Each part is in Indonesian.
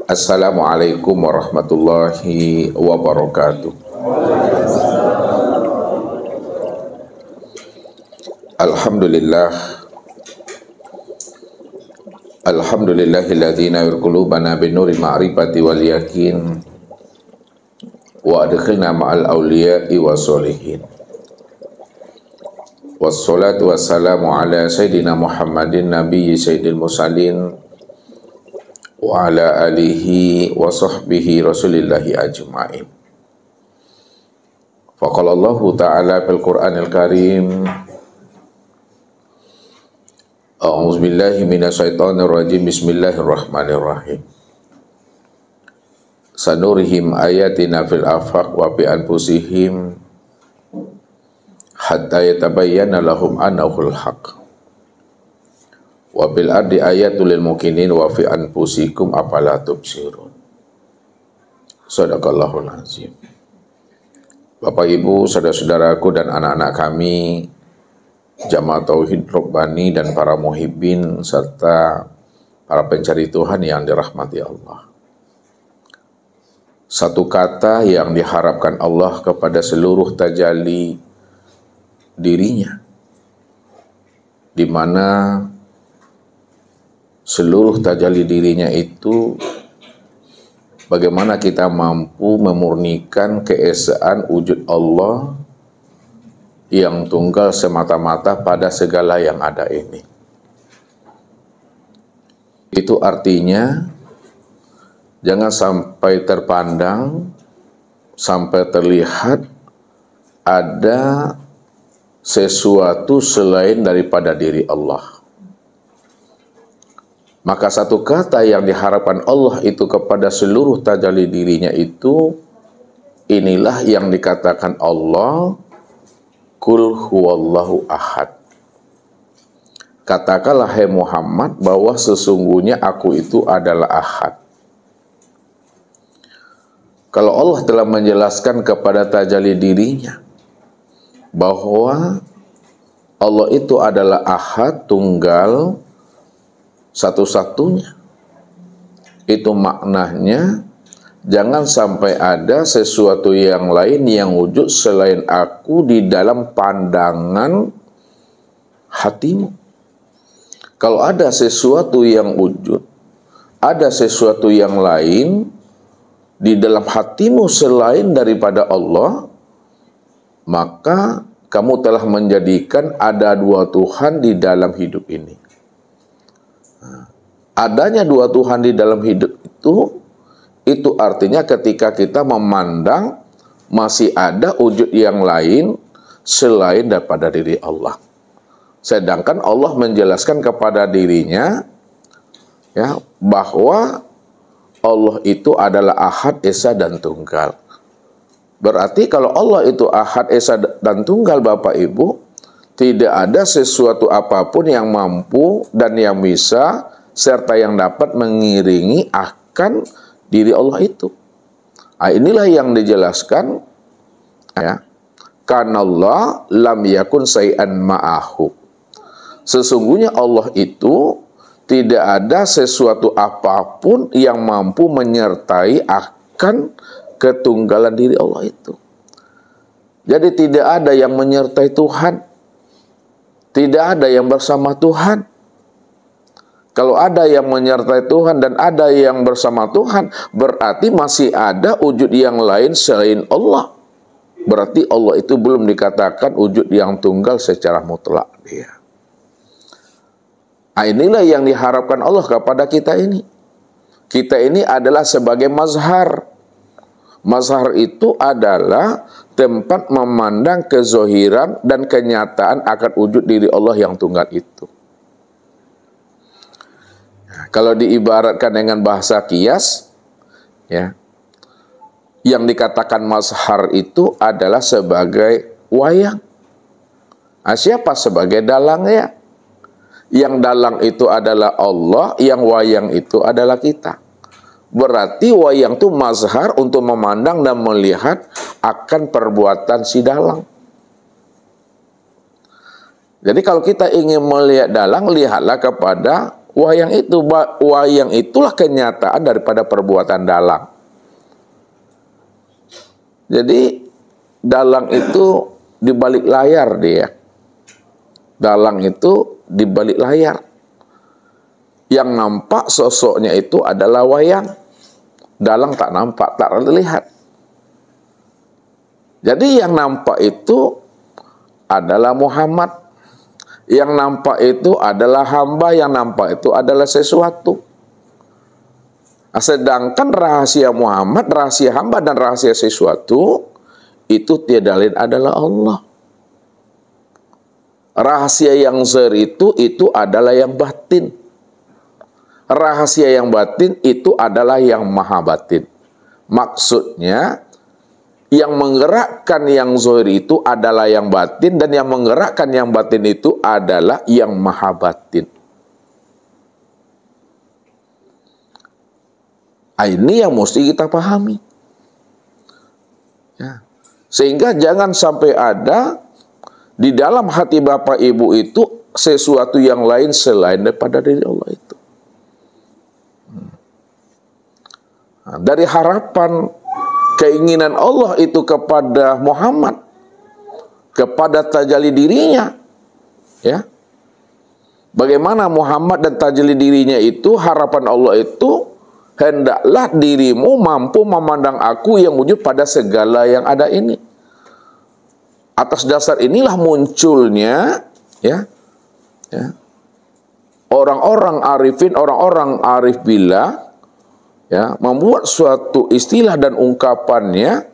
Assalamualaikum warahmatullahi wabarakatuh. Alhamdulillah. Alhamdulillahilladzi nawwir qulubana binuri ma'rifati wal yakin wa adkhilna ma'al awliya'i wassolihin. Wassalatu wassalamu ala sayyidina Muhammadin nabiyyi sayyidil mursalin wa ala alihi wa sahbihi rasulillahi ajma'in. Faqala Allah ta'ala fil Qur'anil Karim, a'udzu billahi minasyaitonir rajim, bismillahirrahmanirrahim. Sanurihim ayatina fil afaq wa bi anfusihim hatta yatabayyana lahum annahul haqq. Wa bil ardi ayatul lil mukminin wa fi anfusikum afala tubsirun. Shadaqallahul azim. Bapak Ibu, saudara-saudaraku dan anak-anak kami, jamaah tauhid Robbani dan para muhibbin serta para pencari Tuhan yang dirahmati Allah. Satu kata yang diharapkan Allah kepada seluruh tajalli dirinya, di mana seluruh tajalli dirinya itu bagaimana kita mampu memurnikan keesaan wujud Allah yang tunggal semata-mata pada segala yang ada ini. Itu artinya jangan sampai terpandang, sampai terlihat ada sesuatu selain daripada diri Allah. Maka satu kata yang diharapkan Allah itu kepada seluruh tajalli dirinya itu, inilah yang dikatakan Allah, Qul huwallahu ahad. Katakanlah hai Muhammad bahwa sesungguhnya aku itu adalah ahad. Kalau Allah telah menjelaskan kepada tajalli dirinya bahwa Allah itu adalah ahad, tunggal, satu-satunya, itu maknanya jangan sampai ada sesuatu yang lain yang wujud selain aku di dalam pandangan hatimu. Kalau ada sesuatu yang wujud, ada sesuatu yang lain di dalam hatimu selain daripada Allah, maka kamu telah menjadikan ada dua Tuhan di dalam hidup ini. Adanya dua Tuhan di dalam hidup itu artinya ketika kita memandang masih ada wujud yang lain selain daripada diri Allah. Sedangkan Allah menjelaskan kepada dirinya ya bahwa Allah itu adalah ahad, esa dan tunggal. Berarti kalau Allah itu ahad, esa dan tunggal, Bapak Ibu, tidak ada sesuatu apapun yang mampu dan yang bisa serta yang dapat mengiringi akan diri Allah itu. Nah, inilah yang dijelaskan ya. Kanallah lam yakun say'an ma'ahu. Sesungguhnya Allah itu tidak ada sesuatu apapun yang mampu menyertai akan ketunggalan diri Allah itu. Jadi tidak ada yang menyertai Tuhan. Tidak ada yang bersama Tuhan. Kalau ada yang menyertai Tuhan dan ada yang bersama Tuhan, berarti masih ada wujud yang lain selain Allah. Berarti Allah itu belum dikatakan wujud yang tunggal secara mutlak dia. Nah, inilah yang diharapkan Allah kepada kita ini. Kita ini adalah sebagai mazhar. Mazhar itu adalah tempat memandang kezohiran dan kenyataan akan wujud diri Allah yang tunggal itu. Kalau diibaratkan dengan bahasa kias, ya, yang dikatakan mazhar itu adalah sebagai wayang. Nah, siapa sebagai dalangnya? Yang dalang itu adalah Allah, yang wayang itu adalah kita. Berarti wayang itu mazhar untuk memandang dan melihat akan perbuatan si dalang. Jadi kalau kita ingin melihat dalang, lihatlah kepada Wayang itulah kenyataan daripada perbuatan dalang. Jadi dalang itu di balik layar dia. Dalang itu di balik layar. Yang nampak sosoknya itu adalah wayang. Dalang tak nampak, tak terlihat. Jadi yang nampak itu adalah Muhammad. Yang nampak itu adalah hamba, yang nampak itu adalah sesuatu. Sedangkan rahasia Muhammad, rahasia hamba, dan rahasia sesuatu, itu tiada lain adalah Allah. Rahasia yang zahir itu adalah yang batin. Rahasia yang batin itu adalah yang maha batin. Maksudnya, yang menggerakkan yang zahir itu adalah yang batin, dan yang menggerakkan yang batin itu adalah yang maha batin. Ini yang mesti kita pahami. Ya. Sehingga jangan sampai ada di dalam hati Bapak Ibu itu sesuatu yang lain selain daripada diri Allah itu. Nah, dari harapan keinginan Allah itu kepada Muhammad, kepada tajalli dirinya, ya. Bagaimana Muhammad dan tajalli dirinya itu, harapan Allah itu, hendaklah dirimu mampu memandang aku yang wujud pada segala yang ada ini. Atas dasar inilah munculnya, ya, orang-orang arifin, orang-orang arif billah, ya, membuat suatu istilah dan ungkapannya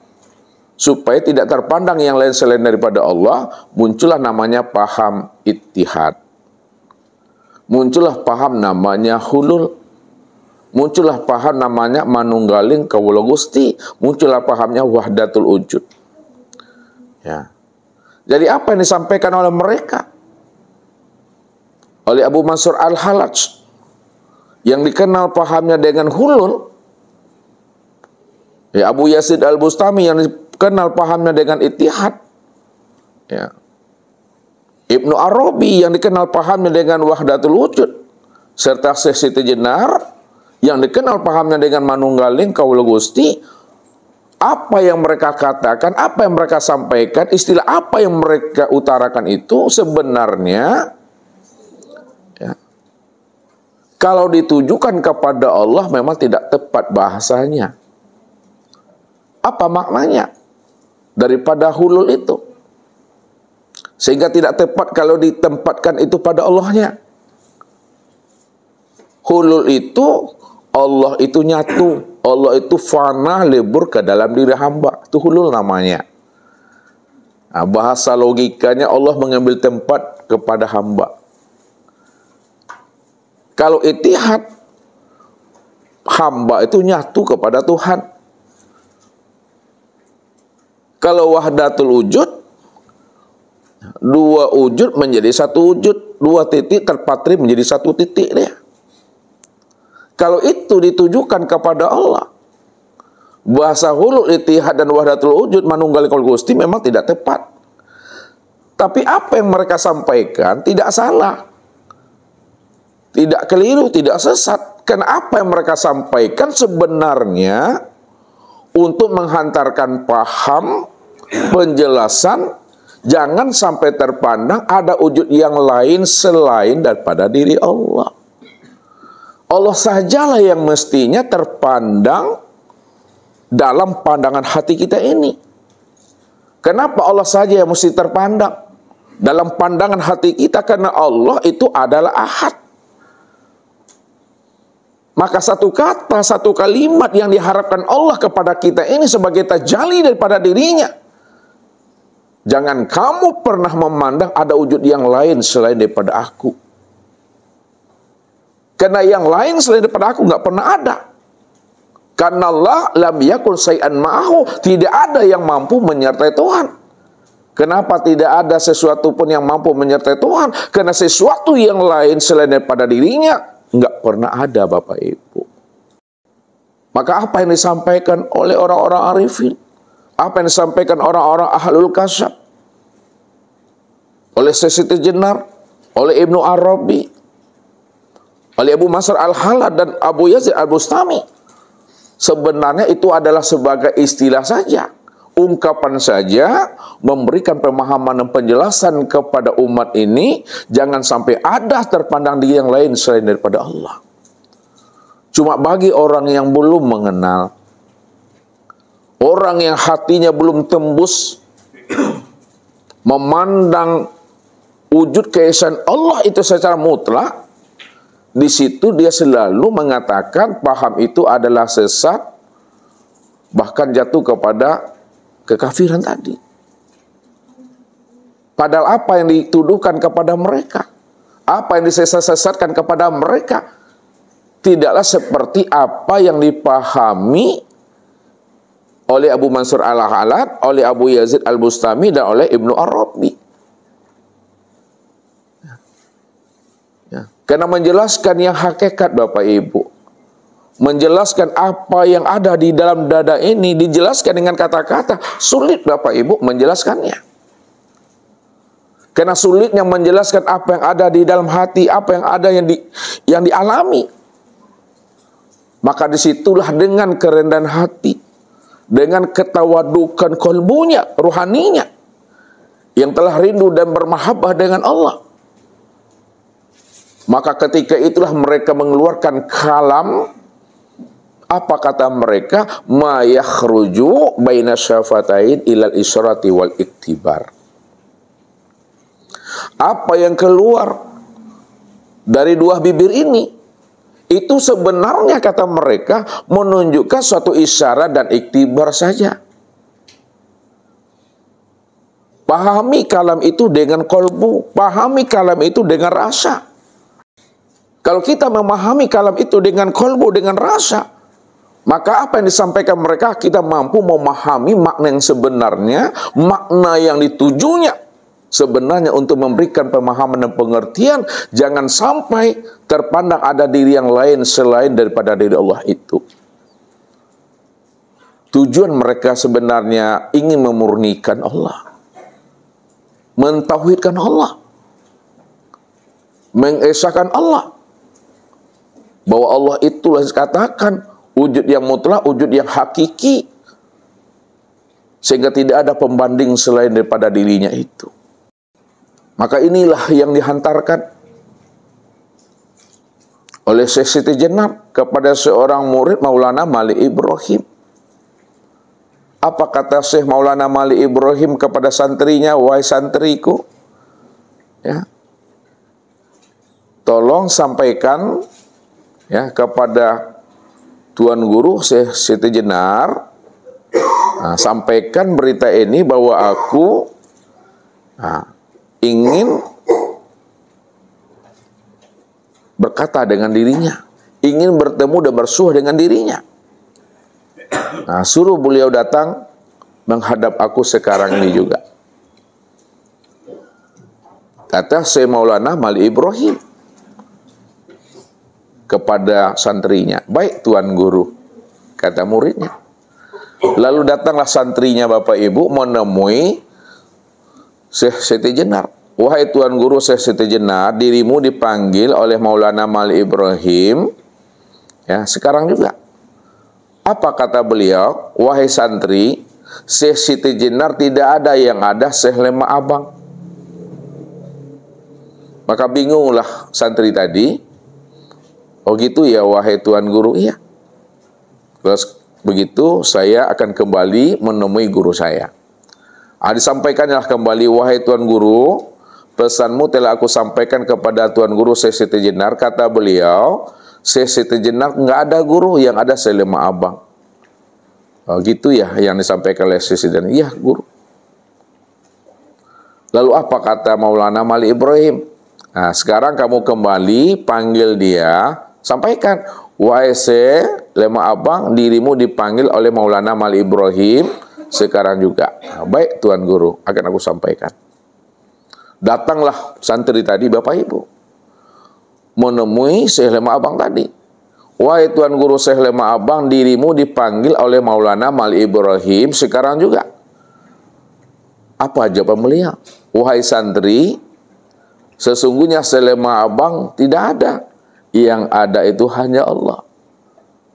supaya tidak terpandang yang lain selain daripada Allah. Muncullah namanya paham ittihad, muncullah paham namanya hulul, muncullah paham namanya manunggaling kawula Gusti, muncullah pahamnya wahdatul wujud. Ya. Jadi apa yang disampaikan oleh mereka? Oleh Abu Mansur Al-Halaj, yang dikenal pahamnya dengan hulul, ya, Abu Yazid Al-Bustami yang dikenal pahamnya dengan ittihad, ya, Ibnu Arabi yang dikenal pahamnya dengan wahdatul wujud, serta Syekh Siti Jenar yang dikenal pahamnya dengan manunggaling kawula Gusti. Apa yang mereka katakan, apa yang mereka sampaikan, istilah apa yang mereka utarakan itu sebenarnya, ya, kalau ditujukan kepada Allah memang tidak tepat bahasanya. Apa maknanya daripada hulul itu? Sehingga tidak tepat kalau ditempatkan itu pada Allahnya. Hulul itu, Allah itu nyatu, Allah itu fana lebur ke dalam diri hamba. Itu hulul namanya. Nah, bahasa logikanya Allah mengambil tempat kepada hamba. Kalau ittihad, hamba itu nyatu kepada Tuhan. Kalau wahdatul wujud, dua wujud menjadi satu wujud, dua titik terpatri menjadi satu titik dia. Kalau itu ditujukan kepada Allah, bahasa hulul, ittihad, dan wahdatul wujud manunggal kawula Gusti memang tidak tepat. Tapi apa yang mereka sampaikan tidak salah, tidak keliru, tidak sesat. Karena apa yang mereka sampaikan sebenarnya untuk menghantarkan paham, penjelasan, jangan sampai terpandang ada wujud yang lain selain daripada diri Allah. Allah sajalah yang mestinya terpandang dalam pandangan hati kita ini. Kenapa Allah saja yang mesti terpandang dalam pandangan hati kita? Karena Allah itu adalah ahad. Maka satu kata, satu kalimat yang diharapkan Allah kepada kita ini sebagai tajalli daripada dirinya. Jangan kamu pernah memandang ada wujud yang lain selain daripada aku. Karena yang lain selain daripada aku nggak pernah ada. Karena Allah lam yakun syai'an ma'ahu, tidak ada yang mampu menyertai Tuhan. Kenapa tidak ada sesuatu pun yang mampu menyertai Tuhan? Karena sesuatu yang lain selain daripada dirinya nggak pernah ada, Bapak Ibu. Maka apa yang disampaikan oleh orang-orang arifin, apa yang disampaikan orang-orang ahlul kasyaf, oleh Syekh Siti Jenar, oleh Ibnu Arabi, oleh Abu Mansur Al-Hallaj dan Abu Yazid Al-Bustami. Sebenarnya itu adalah sebagai istilah saja, ungkapan saja, memberikan pemahaman dan penjelasan kepada umat ini, jangan sampai ada terpandang di yang lain selain daripada Allah. Cuma bagi orang yang belum mengenal, orang yang hatinya belum tembus, memandang wujud keesaan Allah itu secara mutlak, di situ dia selalu mengatakan paham itu adalah sesat, bahkan jatuh kepada kekafiran tadi. Padahal apa yang dituduhkan kepada mereka, apa yang disesatkan kepada mereka, tidaklah seperti apa yang dipahami oleh Abu Mansur Al-Hallaj, oleh Abu Yazid Al-Bustami, dan oleh Ibnu Arabi. Karena menjelaskan yang hakikat Bapak Ibu, menjelaskan apa yang ada di dalam dada ini, dijelaskan dengan kata-kata, sulit Bapak Ibu menjelaskannya. Karena sulitnya menjelaskan apa yang ada di dalam hati, apa yang ada yang dialami. Maka disitulah dengan kerendahan hati, dengan ketawadukan kolbunya, ruhaninya, yang telah rindu dan bermahabbah dengan Allah, maka ketika itulah mereka mengeluarkan kalam. Apa kata mereka? Ma yakhruju baina syafatain ilal isyrati wal iktibar. Apa yang keluar dari dua bibir ini, itu sebenarnya kata mereka menunjukkan suatu isyarat dan iktibar saja. Pahami kalam itu dengan kolbu, pahami kalam itu dengan rasa. Kalau kita memahami kalam itu dengan kolbu, dengan rasa, maka apa yang disampaikan mereka, kita mampu memahami makna yang sebenarnya, makna yang ditujunya sebenarnya untuk memberikan pemahaman dan pengertian. Jangan sampai terpandang ada diri yang lain selain daripada diri Allah itu. Tujuan mereka sebenarnya ingin memurnikan Allah, mentauhidkan Allah, mengesahkan Allah, bahwa Allah itulah dikatakan wujud yang mutlak, wujud yang hakiki, sehingga tidak ada pembanding selain daripada dirinya itu. Maka inilah yang dihantarkan oleh Syekh Siti Jenar kepada seorang murid Maulana Malik Ibrahim. Apa kata Syekh Maulana Malik Ibrahim kepada santrinya? Wahai santriku, ya, tolong sampaikan ya kepada Tuan Guru Syekh Siti Jenar, sampaikan berita ini bahwa aku ingin berkata dengan dirinya, ingin bertemu dan bersuah dengan dirinya. Suruh beliau datang menghadap aku sekarang ini juga. Kata Syekh Maulana Malik Ibrahim kepada santrinya, baik Tuan Guru, kata muridnya. Lalu datanglah santrinya Bapak Ibu menemui Syekh Siti Jenar. Wahai Tuan Guru Syekh Siti Jenar, dirimu dipanggil oleh Maulana Malik Ibrahim ya sekarang juga. Apa kata beliau? Wahai santri, Syekh Siti Jenar tidak ada, yang ada Syekh Lema Abang. Maka bingunglah santri tadi. Oh gitu ya wahai Tuan Guru, iya. Terus begitu saya akan kembali menemui guru saya. Disampaikanlah kembali, wahai Tuan Guru, pesanmu telah aku sampaikan kepada Tuan Guru Syekh Siti Jenar. Kata beliau, Syekh Siti Jenar nggak ada guru, yang ada Syekh Lema Abang. Oh gitu ya yang disampaikan oleh Syekh Siti Jenar. Iya Guru. Lalu apa kata Maulana Malik Ibrahim? Sekarang kamu kembali panggil dia, sampaikan, wahai Syekh Lema Abang, dirimu dipanggil oleh Maulana Malik Ibrahim sekarang juga. Baik Tuan Guru, akan aku sampaikan. Datanglah santri tadi Bapak Ibu menemui Syekh Lema Abang tadi. Wahai Tuan Guru Syekh Lema Abang, dirimu dipanggil oleh Maulana Malik Ibrahim sekarang juga. Apa jawaban beliau? Wahai santri, sesungguhnya Syekh Lema Abang tidak ada. Yang ada itu hanya Allah.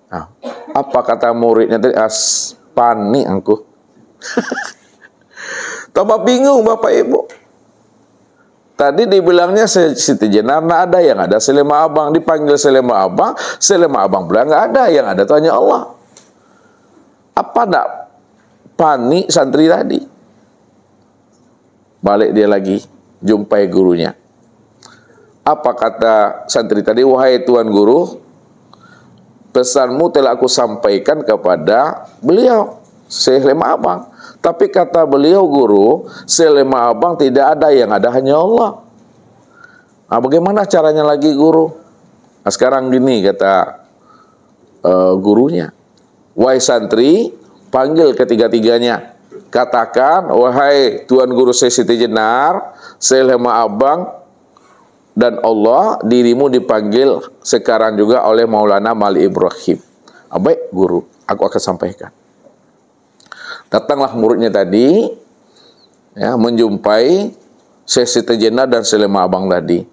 Nah, apa kata muridnya tadi? Panik aku. Tambah bingung Bapak Ibu. Tadi dibilangnya Siti Jenar nggak ada, yang ada Selema Abang. Dipanggil Selema Abang bilang nggak ada, yang ada itu hanya Allah. Apa enggak panik santri tadi? Balik dia lagi, jumpai gurunya. Apa kata santri tadi? Wahai Tuan Guru, pesanmu telah aku sampaikan kepada beliau, Selema Abang. Tapi kata beliau, Guru, Selema Abang tidak ada, yang ada hanya Allah. Nah, bagaimana caranya lagi, Guru? Nah, sekarang gini kata gurunya. Wahai santri, panggil ketiga-tiganya. Katakan, wahai Tuan Guru Siti Jenar, Selema Abang, dan Allah, dirimu dipanggil sekarang juga oleh Maulana Mali Ibrahim. Baik, Guru, aku akan sampaikan. Datanglah muridnya tadi, ya, menjumpai Siti Jenar dan Selema Abang tadi.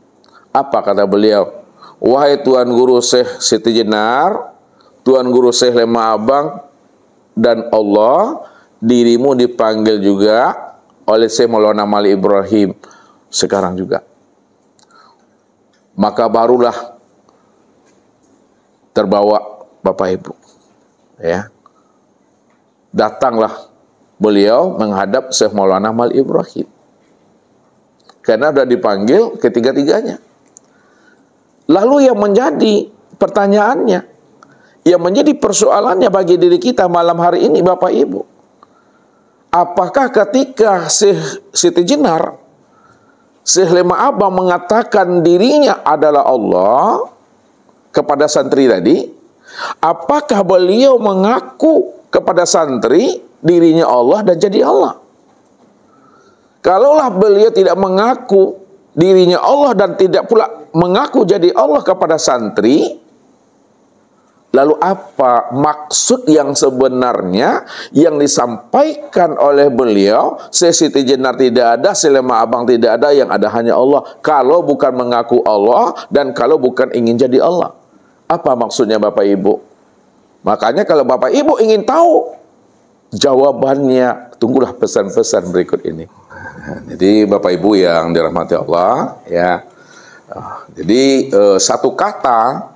Apa kata beliau? Wahai Tuan Guru Siti Jenar, Tuan Guru Selema Abang, dan Allah, dirimu dipanggil juga oleh Syekh Maulana Mali Ibrahim sekarang juga. Maka barulah terbawa Bapak Ibu, ya. Datanglah beliau menghadap Syekh Maulana Mali Ibrahim. Karena sudah dipanggil ketiga-tiganya. Lalu yang menjadi pertanyaannya, yang menjadi persoalannya bagi diri kita malam hari ini Bapak Ibu, apakah ketika Siti Jenar, Selema Abang mengatakan dirinya adalah Allah kepada santri tadi, apakah beliau mengaku kepada santri dirinya Allah dan jadi Allah? Kalaulah beliau tidak mengaku dirinya Allah dan tidak pula mengaku jadi Allah kepada santri, lalu apa maksud yang sebenarnya yang disampaikan oleh beliau? Siti Jenar tidak ada, Selema Abang tidak ada, yang ada hanya Allah. Kalau bukan mengaku Allah dan kalau bukan ingin jadi Allah, apa maksudnya Bapak Ibu? Makanya kalau Bapak Ibu ingin tahu jawabannya, tunggulah pesan-pesan berikut ini. Jadi Bapak Ibu yang dirahmati Allah, ya. Jadi satu kata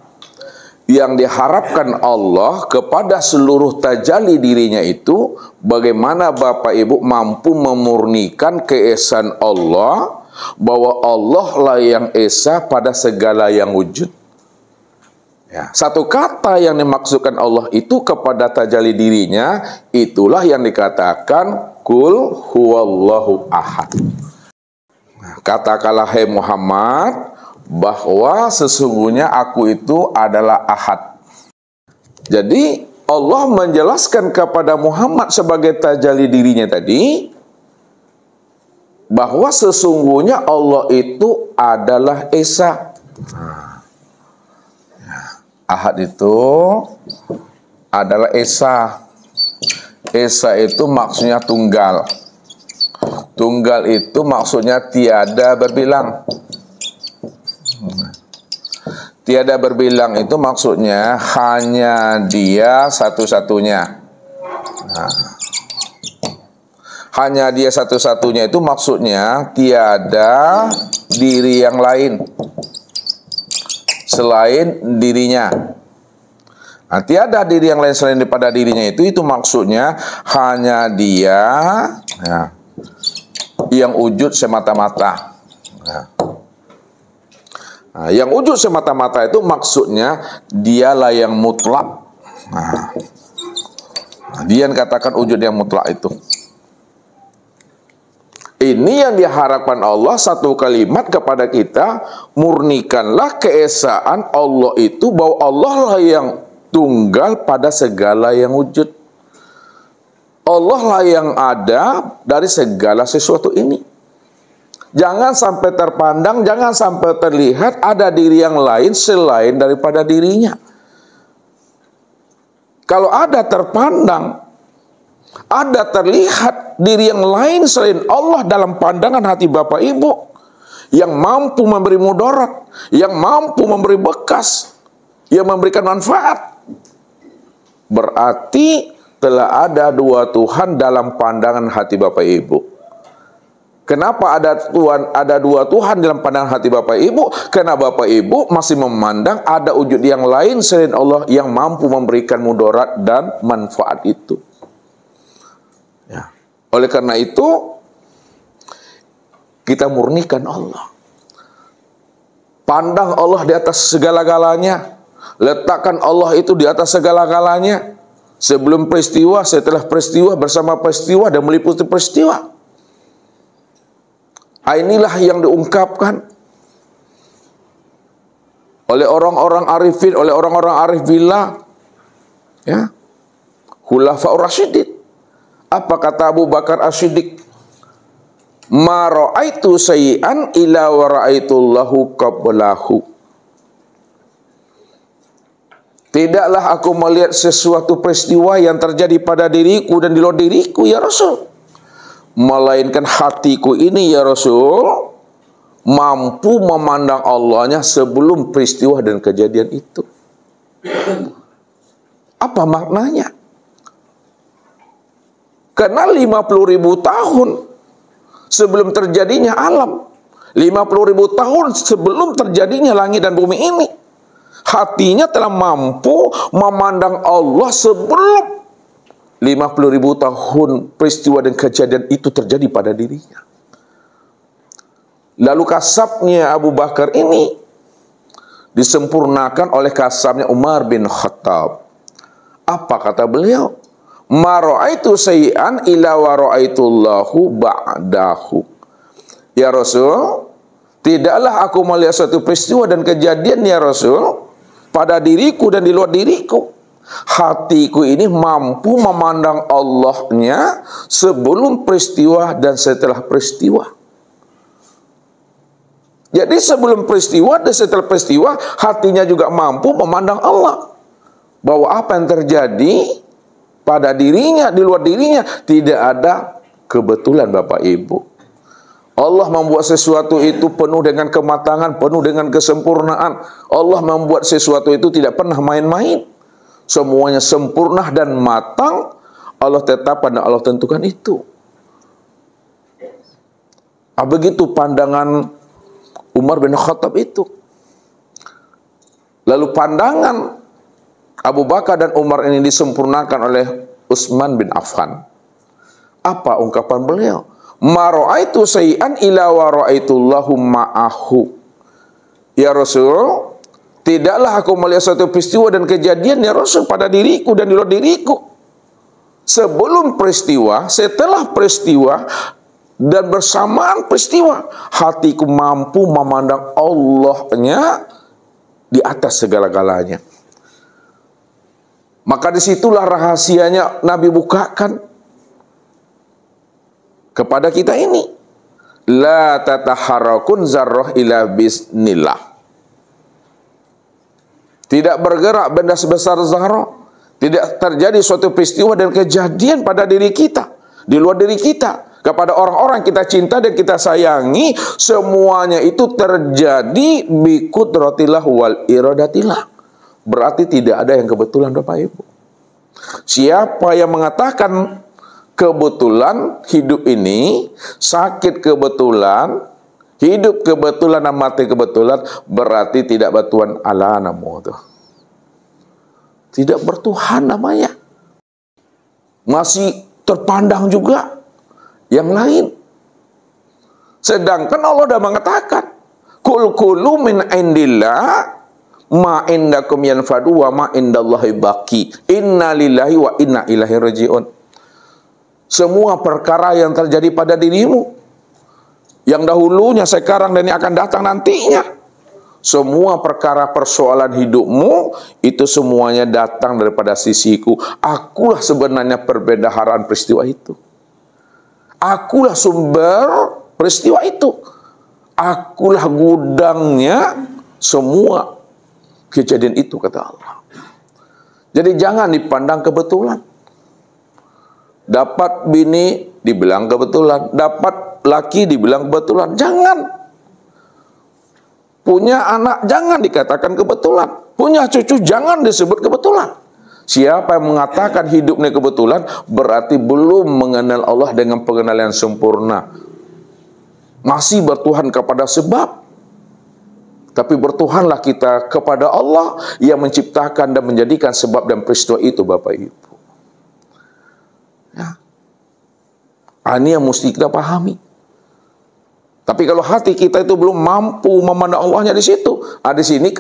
yang diharapkan Allah kepada seluruh tajalli dirinya itu, bagaimana Bapak Ibu mampu memurnikan keesaan Allah, bahwa Allah lah yang esa pada segala yang wujud. Ya, satu kata yang dimaksudkan Allah itu kepada tajalli dirinya, itulah yang dikatakan Kul huwallahu ahad. Nah, katakanlah hai Muhammad, bahwa sesungguhnya aku itu adalah ahad. Jadi Allah menjelaskan kepada Muhammad sebagai tajalli dirinya tadi, bahwa sesungguhnya Allah itu adalah esa. Ahad itu adalah esa. Esa itu maksudnya tunggal. Tunggal itu maksudnya tiada berbilang. Tiada berbilang itu maksudnya hanya dia satu-satunya. Nah, hanya dia satu-satunya itu maksudnya tiada diri yang lain selain dirinya. Nah, tiada diri yang lain selain daripada dirinya itu maksudnya hanya dia, ya, yang wujud semata-mata. Nah, yang wujud semata-mata itu maksudnya dialah yang mutlak. Nah, dia yang katakan wujud yang mutlak itu. Ini yang diharapkan Allah, satu kalimat kepada kita, murnikanlah keesaan Allah itu, bahwa Allah lah yang tunggal pada segala yang wujud. Allah lah yang ada dari segala sesuatu ini. Jangan sampai terpandang, jangan sampai terlihat ada diri yang lain selain daripada dirinya. Kalau ada terpandang, ada terlihat diri yang lain selain Allah dalam pandangan hati Bapak Ibu, yang mampu memberi mudarat, yang mampu memberi bekas, yang memberikan manfaat. Berarti telah ada dua Tuhan dalam pandangan hati Bapak Ibu. Kenapa ada dua Tuhan dalam pandangan hati Bapak Ibu? Karena Bapak Ibu masih memandang ada wujud yang lain selain Allah yang mampu memberikan mudarat dan manfaat itu. Ya. Oleh karena itu, kita murnikan Allah. Pandang Allah di atas segala-galanya. Letakkan Allah itu di atas segala-galanya. Sebelum peristiwa, setelah peristiwa, bersama peristiwa, dan meliputi peristiwa. Inilah yang diungkapkan oleh orang-orang arifin, oleh orang-orang arif billah, ya, Khulafaur Rasyidin. Apa kata Abu Bakar As-Siddiq? Ma ra'aitu sayyi'an ila wa ra'aitullahu qablahu. Tidaklah aku melihat sesuatu peristiwa yang terjadi pada diriku dan di luar diriku, ya Rasul. Melainkan hatiku ini, ya Rasul, mampu memandang Allahnya sebelum peristiwa dan kejadian itu. Apa maknanya? Karena 50.000 tahun sebelum terjadinya alam, 50.000 tahun sebelum terjadinya langit dan bumi ini, hatinya telah mampu memandang Allah sebelum 50.000 tahun peristiwa dan kejadian itu terjadi pada dirinya. Lalu kasabnya Abu Bakar ini disempurnakan oleh kasabnya Umar bin Khattab. Apa kata beliau? Ma ra'aitu sayyi'an illa wa ra'aitullahu ba'dahu. Ya Rasul, tidaklah aku melihat suatu peristiwa dan kejadian, ya Rasul, pada diriku dan di luar diriku. Hatiku ini mampu memandang Allahnya sebelum peristiwa dan setelah peristiwa. Jadi sebelum peristiwa dan setelah peristiwa, hatinya juga mampu memandang Allah. Bahwa apa yang terjadi pada dirinya, di luar dirinya, tidak ada kebetulan, Bapak Ibu. Allah membuat sesuatu itu penuh dengan kematangan, penuh dengan kesempurnaan. Allah membuat sesuatu itu tidak pernah main-main. Semuanya sempurna dan matang. Allah tetapkan dan Allah tentukan itu. Begitu pandangan Umar bin Khattab itu. Lalu pandangan Abu Bakar dan Umar ini disempurnakan oleh Utsman bin Affan. Apa ungkapan beliau? Ma ra'aitu sayyi'an ila wa ra'aitullahu ma'ahu. Ya Rasul, tidaklah aku melihat suatu peristiwa dan kejadian, ya Rasul, pada diriku dan di luar diriku. Sebelum peristiwa, setelah peristiwa, dan bersamaan peristiwa, hatiku mampu memandang Allahnya di atas segala-galanya. Maka disitulah rahasianya Nabi bukakan kepada kita ini. La tataharakun zarrah ila bisnillah. Tidak bergerak benda sebesar zarah. Tidak terjadi suatu peristiwa dan kejadian pada diri kita, di luar diri kita. Kepada orang-orang kita cinta dan kita sayangi, semuanya itu terjadi bi qudratillah wal iradatillah. Berarti tidak ada yang kebetulan, Bapak Ibu. Siapa yang mengatakan kebetulan hidup ini, sakit kebetulan, hidup kebetulan dan mati kebetulan, berarti tidak batuan ala namu. Tidak bertuhan namanya. Masih terpandang juga yang lain. Sedangkan Allah sudah mengatakan, kul kulu min indillah ma indakum yanfadu wa ma indallahi baqi. Inna lillahi wa inna ilaihi rajiun. Semua perkara yang terjadi pada dirimu, yang dahulunya, sekarang, dan yang akan datang nantinya, semua perkara persoalan hidupmu, itu semuanya datang daripada sisiku. Akulah sebenarnya perbendaharaan peristiwa itu. Akulah sumber peristiwa itu. Akulah gudangnya semua kejadian itu, kata Allah. Jadi jangan dipandang kebetulan. Dapat bini dibilang kebetulan, dapat laki dibilang kebetulan. Jangan. Punya anak jangan dikatakan kebetulan. Punya cucu jangan disebut kebetulan. Siapa yang mengatakan hidupnya kebetulan, berarti belum mengenal Allah dengan pengenalan yang sempurna. Masih bertuhan kepada sebab. Tapi bertuhanlah kita kepada Allah yang menciptakan dan menjadikan sebab dan peristiwa itu, Bapak Ibu. Ya. Ini yang mesti kita pahami. Tapi kalau hati kita itu belum mampu memandang Allahnya di situ, di sini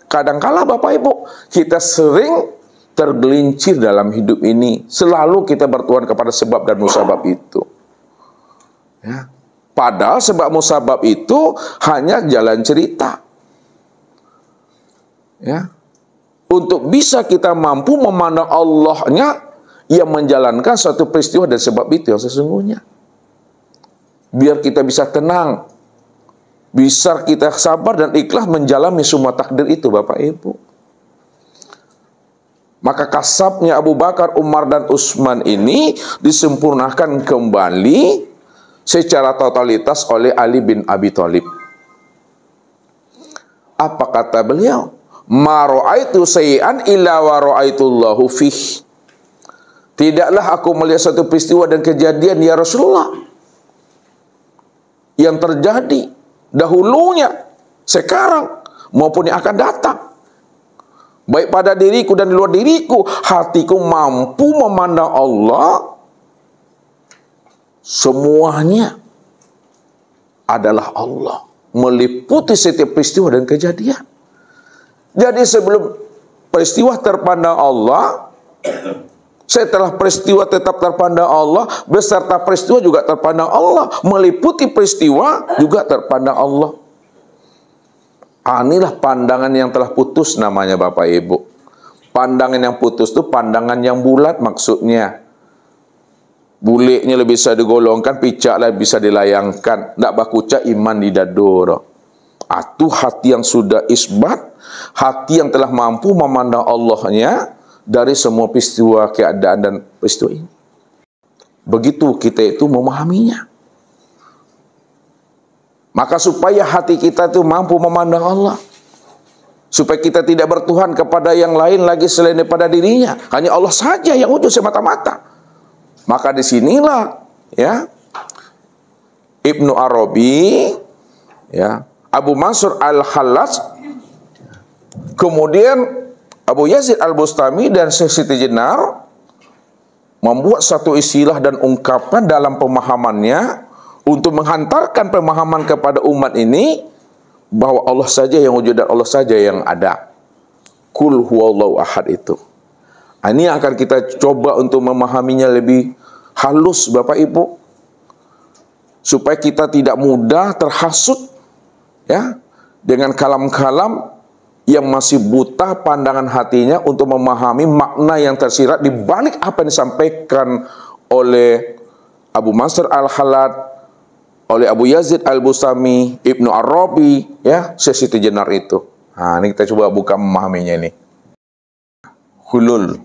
kadangkala Bapak Ibu, kita sering tergelincir dalam hidup ini. Selalu kita bertuhan kepada sebab dan musabab itu. Ya. Padahal sebab musabab itu hanya jalan cerita. Ya, untuk bisa kita mampu memandang Allahnya yang menjalankan suatu peristiwa dan sebab itu yang sesungguhnya. Biar kita bisa tenang, bisa kita sabar dan ikhlas menjalani semua takdir itu, Bapak Ibu. Maka kasabnya Abu Bakar, Umar dan Utsman ini disempurnakan kembali secara totalitas oleh Ali bin Abi Thalib. Apa kata beliau? Ma ra'aitu sayyi'an illa wa ra'aitullahu fih. Tidaklah aku melihat satu peristiwa dan kejadian ya Rasulullah yang terjadi dahulunya, sekarang maupun yang akan datang, baik pada diriku dan di luar diriku, hatiku mampu memandang Allah. Semuanya adalah Allah, meliputi setiap peristiwa dan kejadian. Jadi sebelum peristiwa terpandang Allah, setelah peristiwa tetap terpandang Allah, beserta peristiwa juga terpandang Allah, meliputi peristiwa juga terpandang Allah. Inilah pandangan yang telah putus namanya, Bapak Ibu. Pandangan yang putus itu pandangan yang bulat maksudnya. Buliknya lebih bisa digolongkan, picaklah bisa dilayangkan. Tidak bakuca iman di dadoro. Itu hati yang sudah isbat, hati yang telah mampu memandang Allahnya dari semua peristiwa, keadaan dan peristiwa ini. Begitu kita itu memahaminya. Maka supaya hati kita itu mampu memandang Allah, supaya kita tidak bertuhan kepada yang lain lagi selain daripada dirinya, hanya Allah saja yang wujud semata-mata. Maka disinilah ya Ibnu Arabi, ya, Abu Mansur Al-Hallaj, kemudian Abu Yazid Al-Bustami dan Syekh Siti Jenar membuat satu istilah dan ungkapan dalam pemahamannya untuk menghantarkan pemahaman kepada umat ini bahwa Allah saja yang wujud dan Allah saja yang ada. Kul huwallahu ahad itu. Ini akan kita coba untuk memahaminya lebih halus, Bapak Ibu, supaya kita tidak mudah terhasut ya dengan kalam-kalam yang masih buta pandangan hatinya untuk memahami makna yang tersirat di balik apa yang disampaikan oleh Abu Mansur Al-Hallaj, oleh Abu Yazid Al-Bustami, Ibnu Arabi, ya, Syekh Siti Jenar itu. Nah, ini kita coba buka memahaminya ini. Hulul.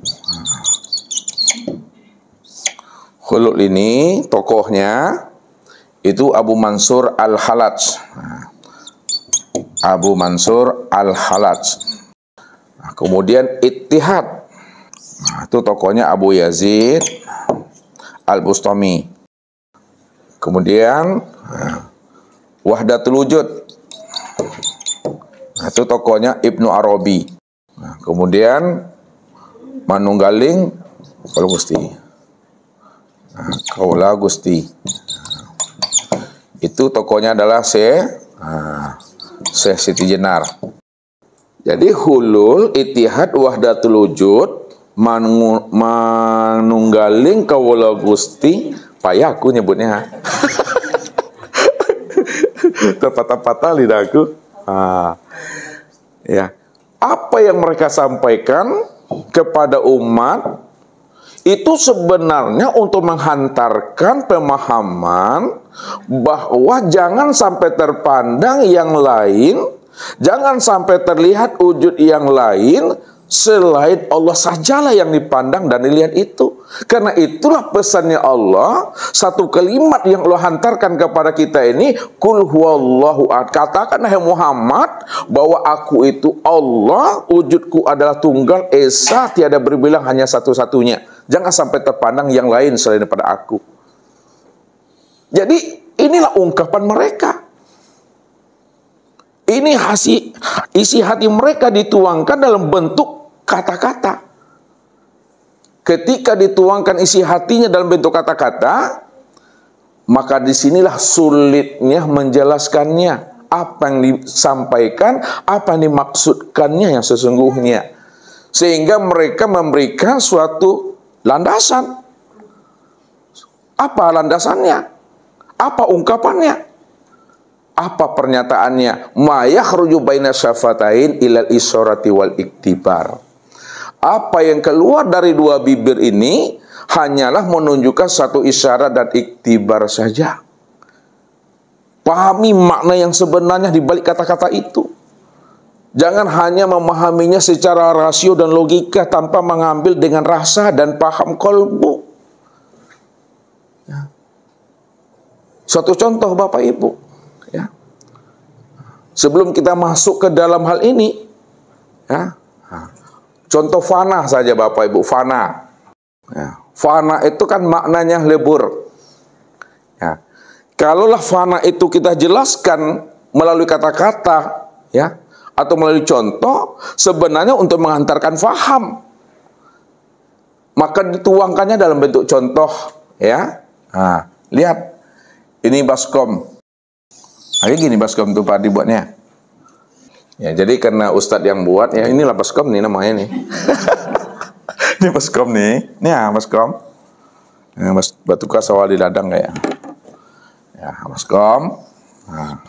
Hulul ini tokohnya itu Abu Mansur Al-Hallaj. Abu Mansur Al-Hallaj. Nah, kemudian Ittihad. Nah, itu tokohnya Abu Yazid Al-Bustami. Kemudian Wahdatul Wujud. Nah, itu tokohnya Ibnu Arabi. Nah, kemudian Manunggaling Kaula Gusti. Nah, Kaula Gusti. Itu tokohnya adalah Syekh Siti Jenar. Jadi hulul, ittihad, wahdatul wujud, manunggaling Kaula Gusti, payah aku nyebutnya. Terpatah-patah lidahku. Ya. Apa yang mereka sampaikan kepada umat itu sebenarnya untuk menghantarkan pemahaman bahwa jangan sampai terpandang yang lain, jangan sampai terlihat wujud yang lain Selain Allah sajalah yang dipandang dan dilihat itu. Karena itulah pesannya Allah, satu kalimat yang Allah hantarkan kepada kita ini, Qul huwallahu ahad. Katakan hai Muhammad bahwa aku itu Allah, wujudku adalah tunggal, esa, tiada berbilang, hanya satu-satunya. Jangan sampai terpandang yang lain selain daripada aku. Jadi inilah ungkapan mereka. Ini isi hati mereka dituangkan dalam bentuk kata-kata. Ketika dituangkan isi hatinya dalam bentuk kata-kata, maka disinilah sulitnya menjelaskannya. Apa yang disampaikan, apa yang dimaksudkannya yang sesungguhnya. Sehingga mereka memberikan suatu landasan. Apa landasannya? Apa ungkapannya? Apa pernyataannya? Ma yakhruju baina syafatain ilal isyarati wal iktibar. Apa yang keluar dari dua bibir ini hanyalah menunjukkan satu isyarat dan iktibar saja. Pahami makna yang sebenarnya di balik kata-kata itu. Jangan hanya memahaminya secara rasio dan logika tanpa mengambil dengan rasa dan paham kolbu. Ya. Suatu contoh Bapak Ibu. Ya. Sebelum kita masuk ke dalam hal ini, ya, contoh fana saja Bapak Ibu, fana. Ya. Fana itu kan maknanya lebur. Ya. Kalaulah fana itu kita jelaskan melalui kata-kata, ya, atau melalui contoh, sebenarnya untuk mengantarkan faham. Maka dituangkannya dalam bentuk contoh, ya. Nah, lihat, ini baskom. Kayak gini baskom tuh Pak dibuatnya. Ya, jadi karena Ustadz yang buat, ya inilah baskom nih namanya nih. Ini baskom nih. Ini ya baskom. Ya, batu kasawal di ladang kayak. Ya, baskom. Nah.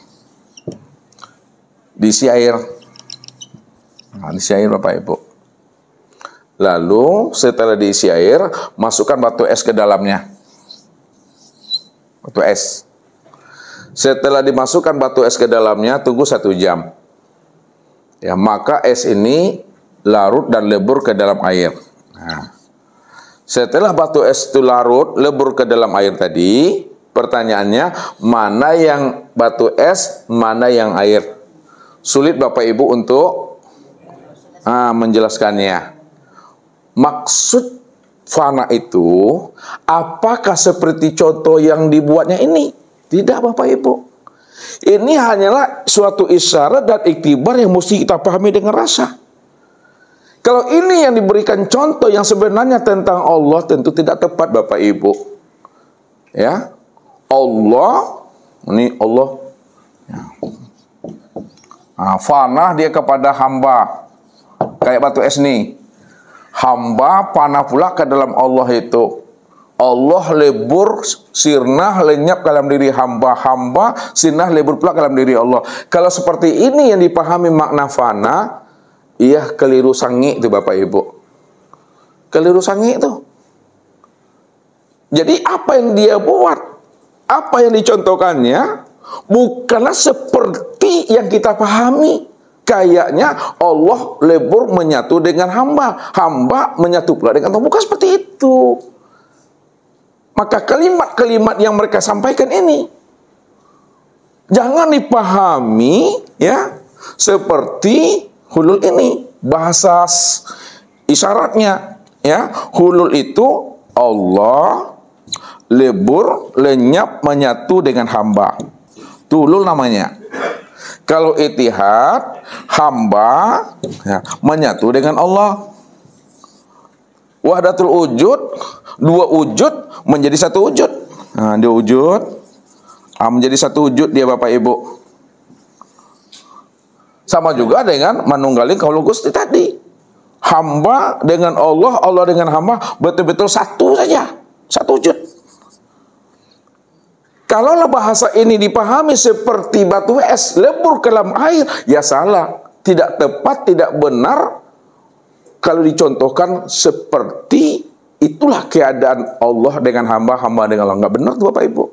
Diisi air. Nah, diisi air Bapak Ibu. Lalu setelah diisi air, masukkan batu es ke dalamnya. Batu es. Setelah dimasukkan batu es ke dalamnya, tunggu 1 jam. Ya, maka es ini larut dan lebur ke dalam air. Nah, setelah batu es itu larut, lebur ke dalam air tadi, pertanyaannya, mana yang batu es, mana yang air? Sulit Bapak Ibu untuk menjelaskannya. Maksud fana itu, apakah seperti contoh yang dibuatnya ini? Tidak Bapak Ibu. Ini hanyalah suatu isyarat dan iktibar yang mesti kita pahami dengan rasa. Kalau ini yang diberikan contoh yang sebenarnya tentang Allah, tentu tidak tepat Bapak Ibu. Ya, Allah, ini Allah. Ya. Nah, fana dia kepada hamba, kayak batu es nih. Hamba panah pula ke dalam Allah itu. Allah lebur, sirnah, lenyap ke dalam diri hamba. Hamba, sirnah, lebur pula ke dalam diri Allah. Kalau seperti ini yang dipahami makna fana, iya keliru sangi itu Bapak Ibu. Keliru sangi itu. Jadi apa yang dia buat, apa yang dicontohkannya, bukanlah seperti yang kita pahami. Kayaknya Allah lebur menyatu dengan hamba. Hamba menyatu pula dengan Allah. Bukan seperti itu. Maka kalimat-kalimat yang mereka sampaikan ini jangan dipahami ya seperti hulul ini, bahasa isyaratnya ya. Hulul itu Allah lebur, lenyap, menyatu dengan hamba. Tulul namanya. Kalau itihad, hamba ya, menyatu dengan Allah. Wahdatul wujud, dua wujud menjadi satu wujud. Nah, dia wujud menjadi satu wujud dia Bapak Ibu. Sama juga dengan manunggaling qaulul Gusti tadi. Hamba dengan Allah, Allah dengan hamba betul-betul satu saja, satu wujud. Kalaulah bahasa ini dipahami seperti batu es lebur ke dalam air, ya salah, tidak tepat, tidak benar. Kalau dicontohkan seperti itulah keadaan Allah dengan hamba, hamba dengan Allah. Nggak benar tuh Bapak Ibu.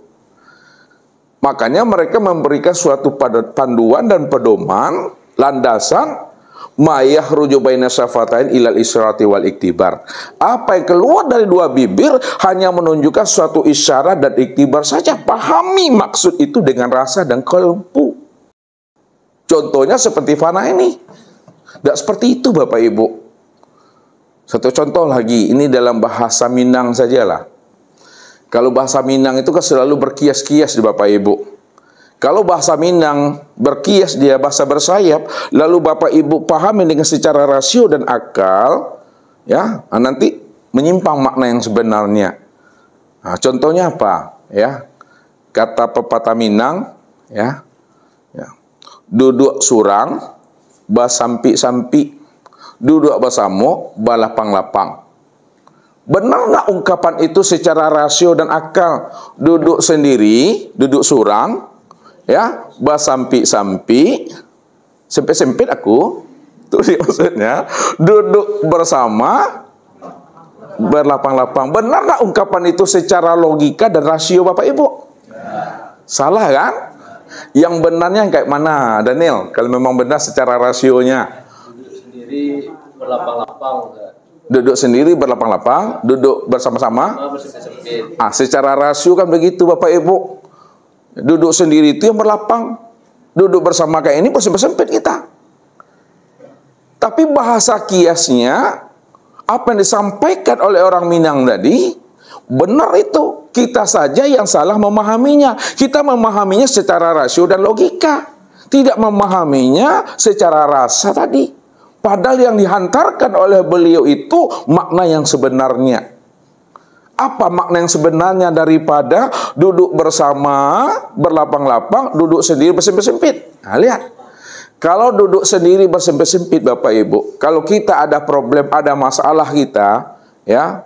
Makanya mereka memberikan suatu panduan dan pedoman, landasan ma yahruju baina syafatain ilal isyrati wal iktibar. Apa yang keluar dari dua bibir hanya menunjukkan suatu isyarat dan iktibar saja. Pahami maksud itu dengan rasa dan kalbu. Contohnya seperti fana ini. Tidak seperti itu Bapak Ibu. Satu contoh lagi, ini dalam bahasa Minang sajalah. Kalau bahasa Minang itu kan selalu berkias-kias di Bapak Ibu. Kalau bahasa Minang berkias, dia bahasa bersayap, lalu Bapak Ibu pahami dengan secara rasio dan akal, ya, nanti menyimpang makna yang sebenarnya. Nah, contohnya apa? Ya, kata pepatah Minang, ya, duduk surang, basampi-sampi, duduk basamo, balapang-lapang. Benar nggak ungkapan itu secara rasio dan akal? Duduk sendiri, duduk surang, ya, basampi-sampi, sempit-sempit aku, itu maksudnya, duduk bersama, berlapang-lapang. Benar nggak ungkapan itu secara logika dan rasio Bapak Ibu? Salah kan? Yang benarnya kayak mana, Daniel? Kalau memang benar secara rasionya. Duduk sendiri berlapang-lapang. Duduk sendiri berlapang-lapang, duduk bersama-sama. Bersempit-sempit. Secara rasio kan begitu Bapak Ibu. Duduk sendiri itu yang berlapang. Duduk bersama kayak ini bersempit kita. Tapi bahasa kiasnya, apa yang disampaikan oleh orang Minang tadi, benar itu. Kita saja yang salah memahaminya. Kita memahaminya secara rasio dan logika. Tidak memahaminya secara rasa tadi. Padahal yang dihantarkan oleh beliau itu makna yang sebenarnya. Apa makna yang sebenarnya daripada duduk bersama, berlapang-lapang, duduk sendiri bersempit-sempit? Nah, lihat. Kalau duduk sendiri bersempit-sempit Bapak Ibu, kalau kita ada problem, ada masalah kita, ya,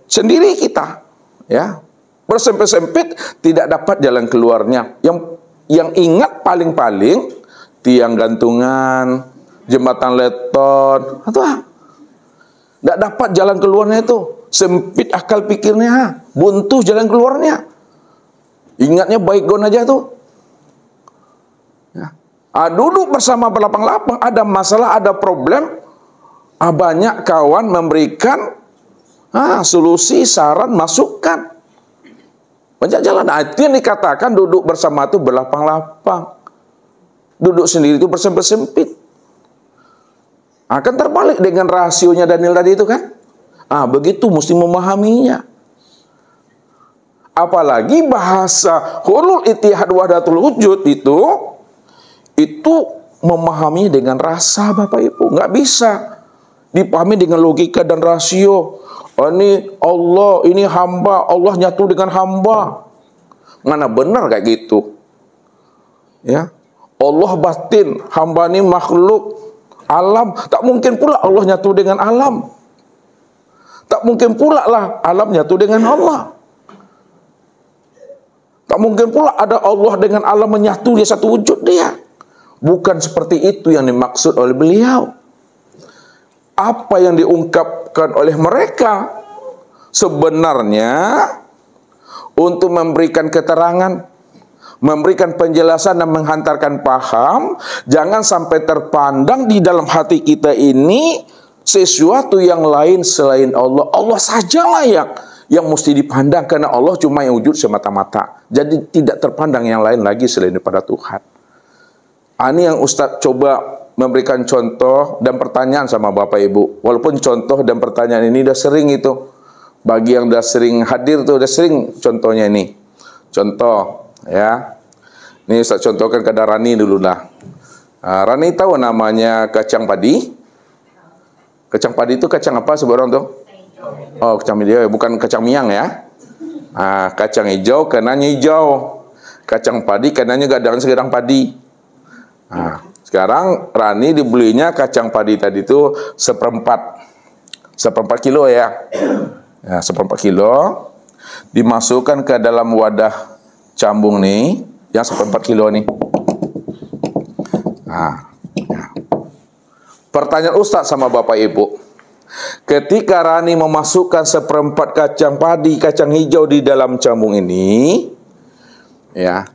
sendiri kita, ya, bersempit-sempit tidak dapat jalan keluarnya. Yang ingat paling-paling tiang gantungan, jembatan leton, atau tidak dapat jalan keluarnya itu. Sempit akal pikirnya, buntu jalan keluarnya. Ingatnya baik gon aja tuh. Ya. Duduk bersama berlapang-lapang, ada masalah, ada problem. Banyak kawan memberikan solusi, saran, masukan. Banyak jalan. Itu yang dikatakan duduk bersama itu berlapang-lapang. Duduk sendiri itu bersempit-sempit. Akan terbalik dengan rasionya Daniel tadi itu kan. Begitu mesti memahaminya. Apalagi bahasa hulul ittihad wahdatul wujud itu memahami dengan rasa Bapak Ibu. Nggak bisa dipahami dengan logika dan rasio. Ini Allah, ini hamba, Allah nyatu dengan hamba. Mana benar kayak gitu? Ya, Allah batin, hamba ini makhluk, alam. Tak mungkin pula Allah nyatu dengan alam. Tak mungkin pula lah alam nyatu dengan Allah. Tak mungkin pula ada Allah dengan alam menyatu, dia satu wujud dia. Bukan seperti itu yang dimaksud oleh beliau. Apa yang diungkapkan oleh mereka sebenarnya untuk memberikan keterangan, memberikan penjelasan dan menghantarkan paham, jangan sampai terpandang di dalam hati kita ini sesuatu yang lain selain Allah. Allah sajalah yang mesti dipandang, karena Allah cuma yang wujud semata-mata. Jadi tidak terpandang yang lain lagi selain daripada Tuhan. Ini yang Ustadz coba memberikan contoh dan pertanyaan sama Bapak Ibu. Walaupun contoh dan pertanyaan ini udah sering itu. Bagi yang udah sering hadir tuh udah sering contohnya ini. Contoh ya. Ini Ustadz contohkan ke Rani dulu lah. Rani tahu namanya kacang padi? Kacang padi itu kacang apa sebenarnya tuh? Oh, kacang hijau, bukan kacang miang ya. Kacang hijau kenanya hijau. Kacang padi kenanya gadang-gadang padi. Sekarang Rani dibelinya kacang padi tadi itu seperempat kilo ya. Seperempat kilo dimasukkan ke dalam wadah cambung nih, yang seperempat kilo nih. Pertanyaan Ustadz sama Bapak Ibu, ketika Rani memasukkan seperempat kacang padi, kacang hijau di dalam cambung ini, ya,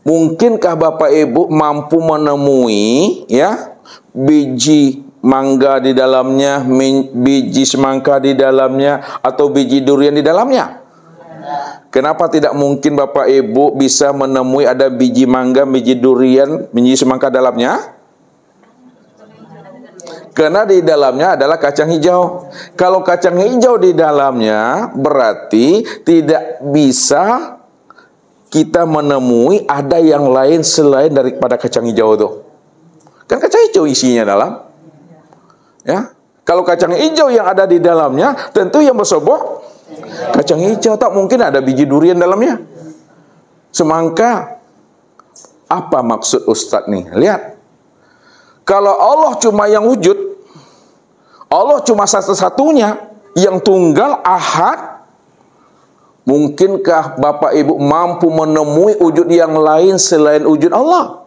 Mungkinkah Bapak Ibu mampu menemui ya biji mangga di dalamnya, biji semangka di dalamnya, atau biji durian di dalamnya? Kenapa tidak mungkin Bapak Ibu bisa menemui ada biji mangga, biji durian, biji semangka dalamnya? Karena di dalamnya adalah kacang hijau. Kalau kacang hijau di dalamnya, berarti tidak bisa kita menemui ada yang lain selain daripada kacang hijau itu. Kan kacang hijau isinya dalam. Ya, kalau kacang hijau yang ada di dalamnya, tentu yang bersobok kacang hijau. Tak mungkin ada biji durian dalamnya. Semangka. Apa maksud Ustadz nih? Lihat. Kalau Allah cuma yang wujud, Allah cuma satu-satunya, yang tunggal, ahad, mungkinkah Bapak Ibu mampu menemui wujud yang lain selain wujud Allah?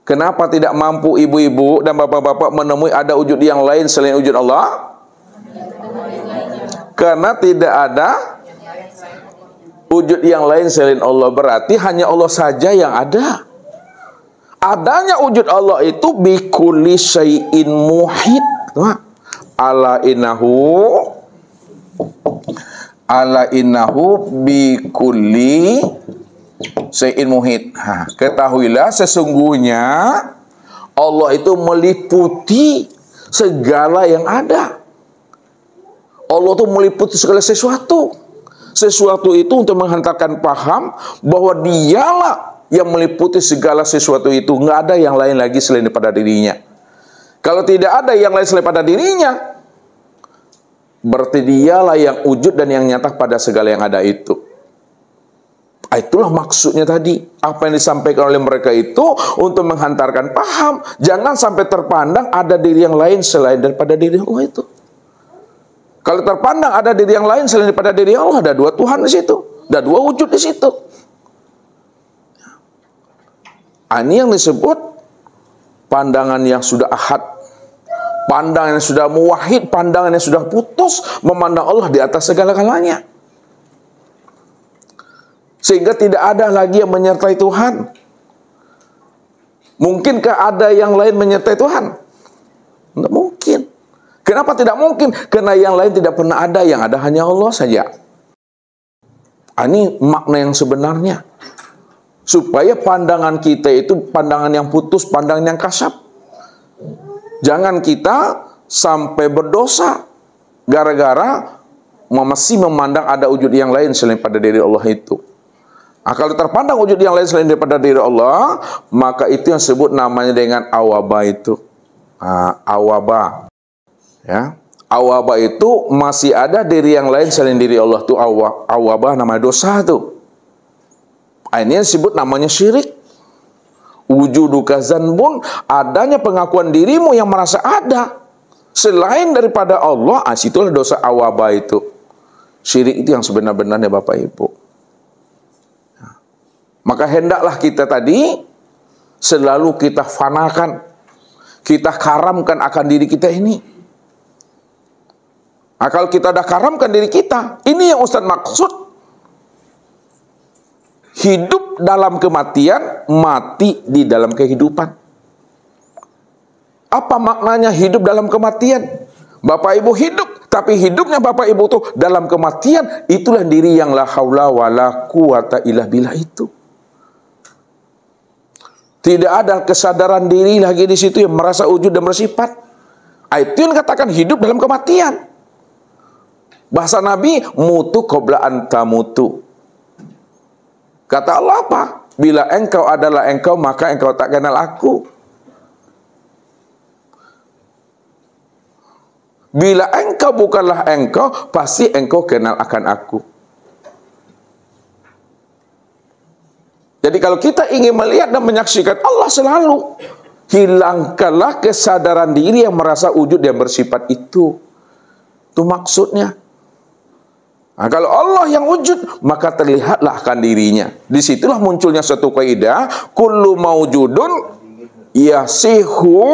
Kenapa tidak mampu ibu-ibu dan bapak-bapak menemui ada wujud yang lain selain wujud Allah? Karena tidak ada wujud yang lain selain Allah. Berarti hanya Allah saja yang ada. Adanya wujud Allah itu bikulli syai'in muhit. Ala innahu bikulli syai'in muhit. Ketahuilah sesungguhnya Allah itu meliputi segala yang ada. Allah itu meliputi segala sesuatu. Sesuatu itu untuk menghantarkan paham bahwa dialah yang meliputi segala sesuatu itu. Nggak ada yang lain lagi selain daripada dirinya. Kalau tidak ada yang lain selain pada dirinya, berarti dialah yang wujud dan yang nyata pada segala yang ada itu. Itulah maksudnya tadi. Apa yang disampaikan oleh mereka itu untuk menghantarkan paham. Jangan sampai terpandang ada diri yang lain selain daripada diri Allah itu. Kalau terpandang ada diri yang lain selain daripada diri Allah, ada dua Tuhan di situ. Ada dua wujud di situ. Ini yang disebut pandangan yang sudah ahad, pandangan yang sudah muwahhid, pandangan yang sudah putus, memandang Allah di atas segala-galanya. Sehingga tidak ada lagi yang menyertai Tuhan. Mungkinkah ada yang lain menyertai Tuhan? Tidak mungkin. Kenapa tidak mungkin? Karena yang lain tidak pernah ada, yang ada hanya Allah saja. Ini makna yang sebenarnya. Supaya pandangan kita itu pandangan yang putus, pandangan yang kasar. Jangan kita sampai berdosa gara-gara masih memandang ada wujud yang lain selain pada diri Allah itu. Kalau terpandang wujud yang lain selain daripada diri Allah, maka itu yang disebut namanya dengan awaba itu. Awaba. Ya. Awaba itu masih ada diri yang lain selain diri Allah itu. Awaba namanya dosa itu. Ini yang disebut namanya syirik. Wujuduka zanbun, adanya pengakuan dirimu yang merasa ada selain daripada Allah. Situlah dosa awaba itu. Syirik itu yang sebenar-benarnya Bapak Ibu. Maka hendaklah kita tadi selalu kita fanakan, kita karamkan akan diri kita ini. Kalau kita dah karamkan diri kita, ini yang Ustaz maksud. Hidup dalam kematian, mati di dalam kehidupan. Apa maknanya hidup dalam kematian? Bapak Ibu hidup, tapi hidupnya Bapak Ibu tuh dalam kematian, itulah diri yang la haula wala quwata illa billah itu. Tidak ada kesadaran diri lagi di situ yang merasa wujud dan bersifat. Itu yang katakan hidup dalam kematian. Bahasa Nabi, mutu qabla anta mutu. Kata Allah apa? Bila engkau adalah engkau, maka engkau tak kenal aku. Bila engkau bukanlah engkau, pasti engkau kenal akan aku. Jadi kalau kita ingin melihat dan menyaksikan Allah selalu, hilangkanlah kesadaran diri yang merasa wujud dan bersifat itu. Itu maksudnya. Kalau Allah yang wujud, maka terlihatlah akan dirinya. Disitulah munculnya satu kaidah, kullu maujudun yasihu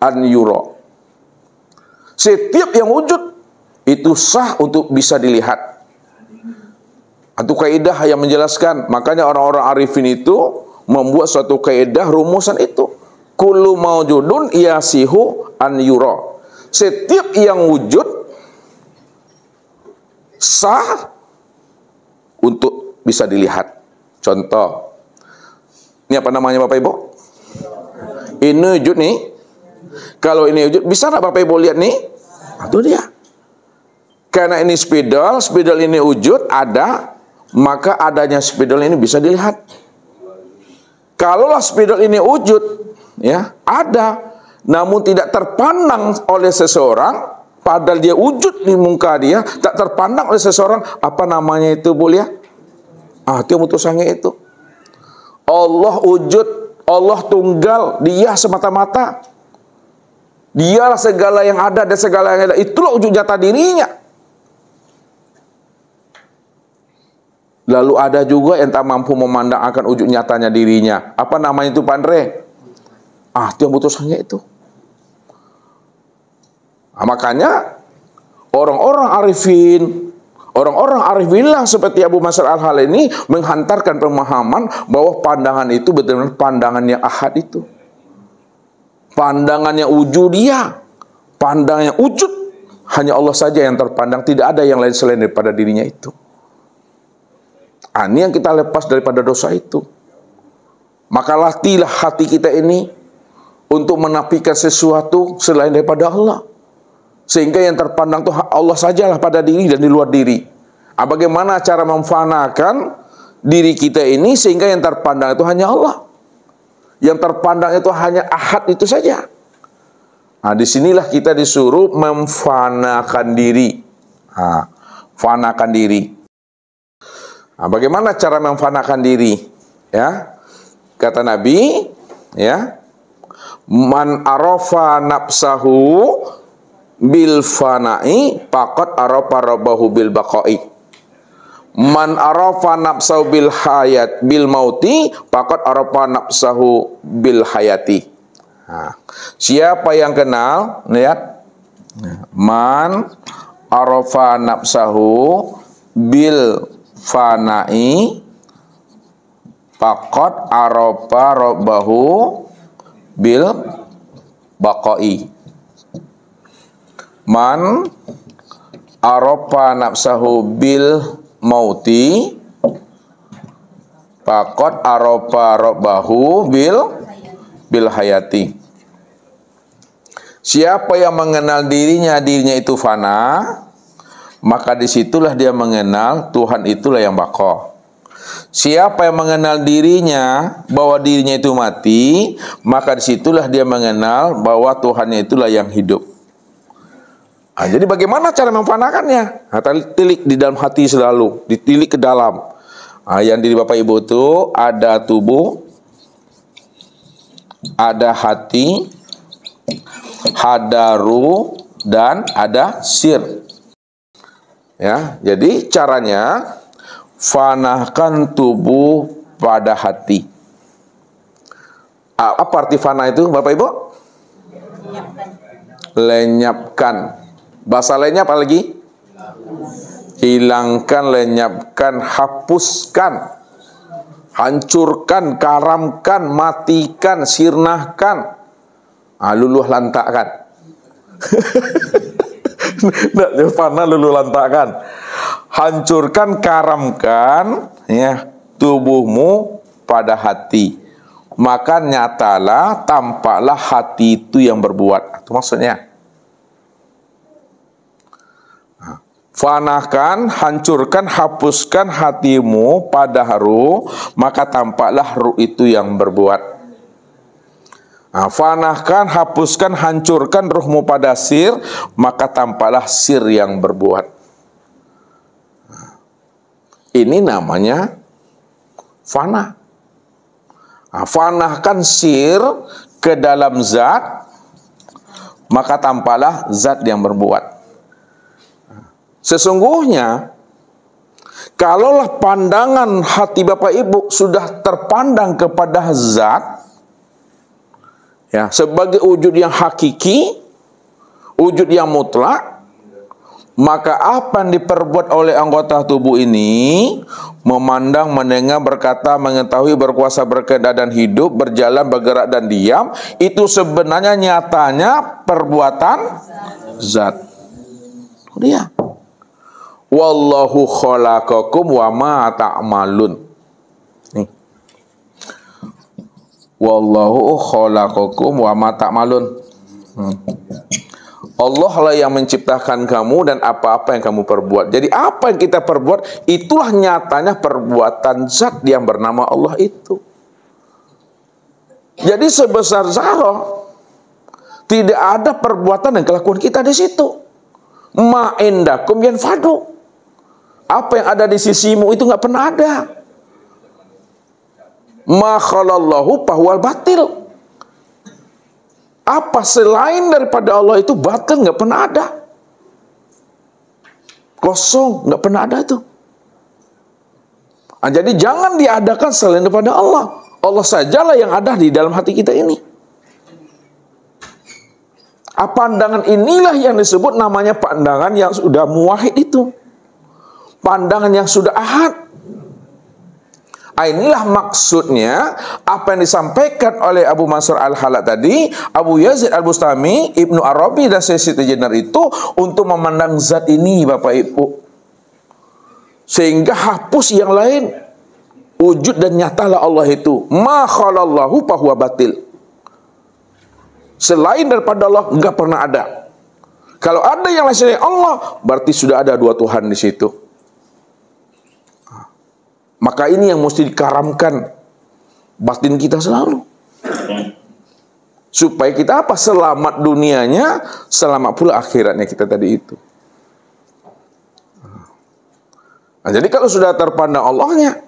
an yura. Setiap yang wujud itu sah untuk bisa dilihat. Itu kaidah yang menjelaskan. Makanya orang-orang arifin itu membuat suatu kaidah rumusan itu. Kullu maujudun yasihu an yura. Setiap yang wujud sah untuk bisa dilihat. Contoh. Ini apa namanya Bapak Ibu? Ini wujud nih. Kalau ini wujud, bisa nggak Bapak Ibu lihat nih? Itu dia. Karena ini spidol ini wujud, ada, maka adanya spidol ini bisa dilihat. Kalaulah spidol ini wujud, ya, ada, namun tidak terpandang oleh seseorang, padahal dia wujud di muka dia, tak terpandang oleh seseorang, apa namanya itu boleh? Itu yang mutusannya itu. Allah wujud, Allah tunggal, dia semata-mata. Dialah segala yang ada dan segala yang ada. Itulah wujud nyata dirinya. Lalu ada juga yang tak mampu memandang akan wujud nyatanya dirinya. Apa namanya itu Pak Andre? Itu yang putusannya itu. Makanya orang-orang arifin seperti Abu Mansur Al-Hal ini menghantarkan pemahaman bahwa pandangan itu benar-benar pandangan yang ahad itu. Pandangannya wujudiyah. Pandangannya wujud. Hanya Allah saja yang terpandang. Tidak ada yang lain selain daripada dirinya itu. Ini yang kita lepas daripada dosa itu. Maka latihlah hati kita ini untuk menafikan sesuatu selain daripada Allah. Sehingga yang terpandang itu Allah sajalah pada diri dan di luar diri. Bagaimana cara memfanakan diri kita ini sehingga yang terpandang itu hanya Allah. Yang terpandang itu hanya ahad itu saja. Disinilah kita disuruh memfanakan diri. Fanakan diri. Bagaimana cara memfanakan diri? Ya, kata Nabi, ya, man arafa nafsahu bil fana'i faqad arafa rabbahu bil baqa'i. Man arafa nafsahu bil mauti faqad arafa nafsahu bil hayati. Siapa yang kenal, lihat, man arafa nafsahu bil fana'i faqad arafa rabbahu bil baqa'i. Man arafa nafsahu bil mauti faqad arafa rabbahu bil hayati. Siapa yang mengenal dirinya itu fana, maka disitulah dia mengenal Tuhan itulah yang baqa. Siapa yang mengenal dirinya bahwa dirinya itu mati, maka disitulah dia mengenal bahwa Tuhannya itulah yang hidup. Jadi bagaimana cara memfanakannya? Tilik di dalam hati selalu, ditilik ke dalam. Yang diri Bapak Ibu itu ada tubuh, ada hati, ada ruh, dan ada sir. Ya, jadi caranya fanakan tubuh pada hati. Apa arti fana itu, Bapak Ibu? Lenyapkan. Bahasa lainnya apa lagi? Hilangkan, lenyapkan, hapuskan, hancurkan, karamkan, matikan, sirnahkan, luluh lantakkan. Nggak, fana luluh lantakkan. Hancurkan, karamkan, ya, tubuhmu pada hati. Maka nyatalah, tampaklah hati itu yang berbuat. Itu maksudnya. Fanakan, hancurkan, hapuskan hatimu pada ruh, maka tampaklah ruh itu yang berbuat. Fanakan, hapuskan, hancurkan ruhmu pada sir, maka tampaklah sir yang berbuat. Ini namanya fana. Fanakan sir ke dalam zat, maka tampaklah zat yang berbuat. Sesungguhnya, kalaulah pandangan hati Bapak Ibu sudah terpandang kepada zat, ya, sebagai wujud yang hakiki, wujud yang mutlak, Maka apa yang diperbuat oleh anggota tubuh ini, memandang, mendengar, berkata, mengetahui, berkuasa, berkehendak dan hidup, berjalan, bergerak dan diam, itu sebenarnya nyatanya perbuatan zat. Dia. Wallahu khalaqakum wa ma ta'malun. Nih. Wallahu khalaqakum wa ma ta'malun. Allah lah yang menciptakan kamu dan apa-apa yang kamu perbuat. Jadi apa yang kita perbuat, itulah nyatanya perbuatan zat yang bernama Allah itu. Jadi sebesar zarah, tidak ada perbuatan dan kelakuan kita di situ. Ma indakum yanfadu. Apa yang ada di sisimu itu nggak pernah ada. Ma khalallahu fahuwal batil. Apa selain daripada Allah itu batil, nggak pernah ada. Kosong, nggak pernah ada itu. Nah, jadi jangan diadakan selain daripada Allah. Allah sajalah yang ada di dalam hati kita ini. Pandangan inilah yang disebut namanya pandangan yang sudah muwahhid itu. Pandangan yang sudah ahad. Inilah maksudnya apa yang disampaikan oleh Abu Mansur Al-Halad tadi, Abu Yazid Al-Bustami, Ibnu Arabi dan Syekh Jenar itu untuk memandang zat ini, Bapak Ibu, sehingga hapus yang lain. Wujud dan nyatalah Allah itu. Ma khalallahu fahuwa batil. Selain daripada Allah enggak pernah ada. Kalau ada yang lain selain Allah, berarti sudah ada dua Tuhan di situ. Maka ini yang mesti dikaramkan batin kita selalu. Supaya kita apa? Selamat dunianya, selamat pula akhiratnya kita tadi itu. Nah, jadi kalau sudah terpandang Allahnya,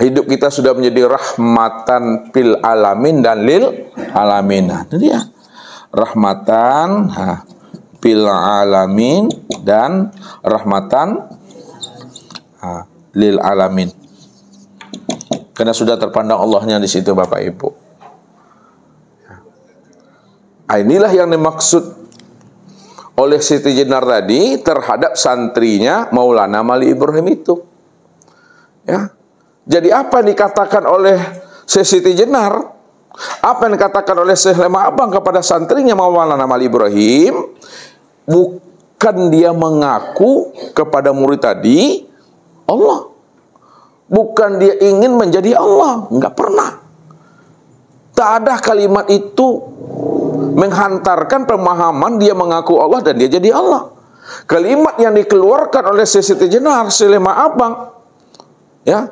hidup kita sudah menjadi rahmatan fil alamin dan lil alamin. Nah, itu dia. Rahmatan fil alamin dan rahmatan lil alamin. Karena sudah terpandang Allahnya di situ, Bapak Ibu. Inilah yang dimaksud oleh Siti Jenar tadi terhadap santrinya Maulana Mali Ibrahim itu. Ya. Jadi apa yang dikatakan oleh Siti Jenar, apa yang dikatakan oleh Syekh Lema Abang kepada santrinya Maulana Mali Ibrahim, bukan dia mengaku kepada murid tadi Allah. Bukan dia ingin menjadi Allah. Enggak pernah. Tak ada kalimat itu menghantarkan pemahaman dia mengaku Allah dan dia jadi Allah. Kalimat yang dikeluarkan oleh Siti Jenar, Selema Abang, ya,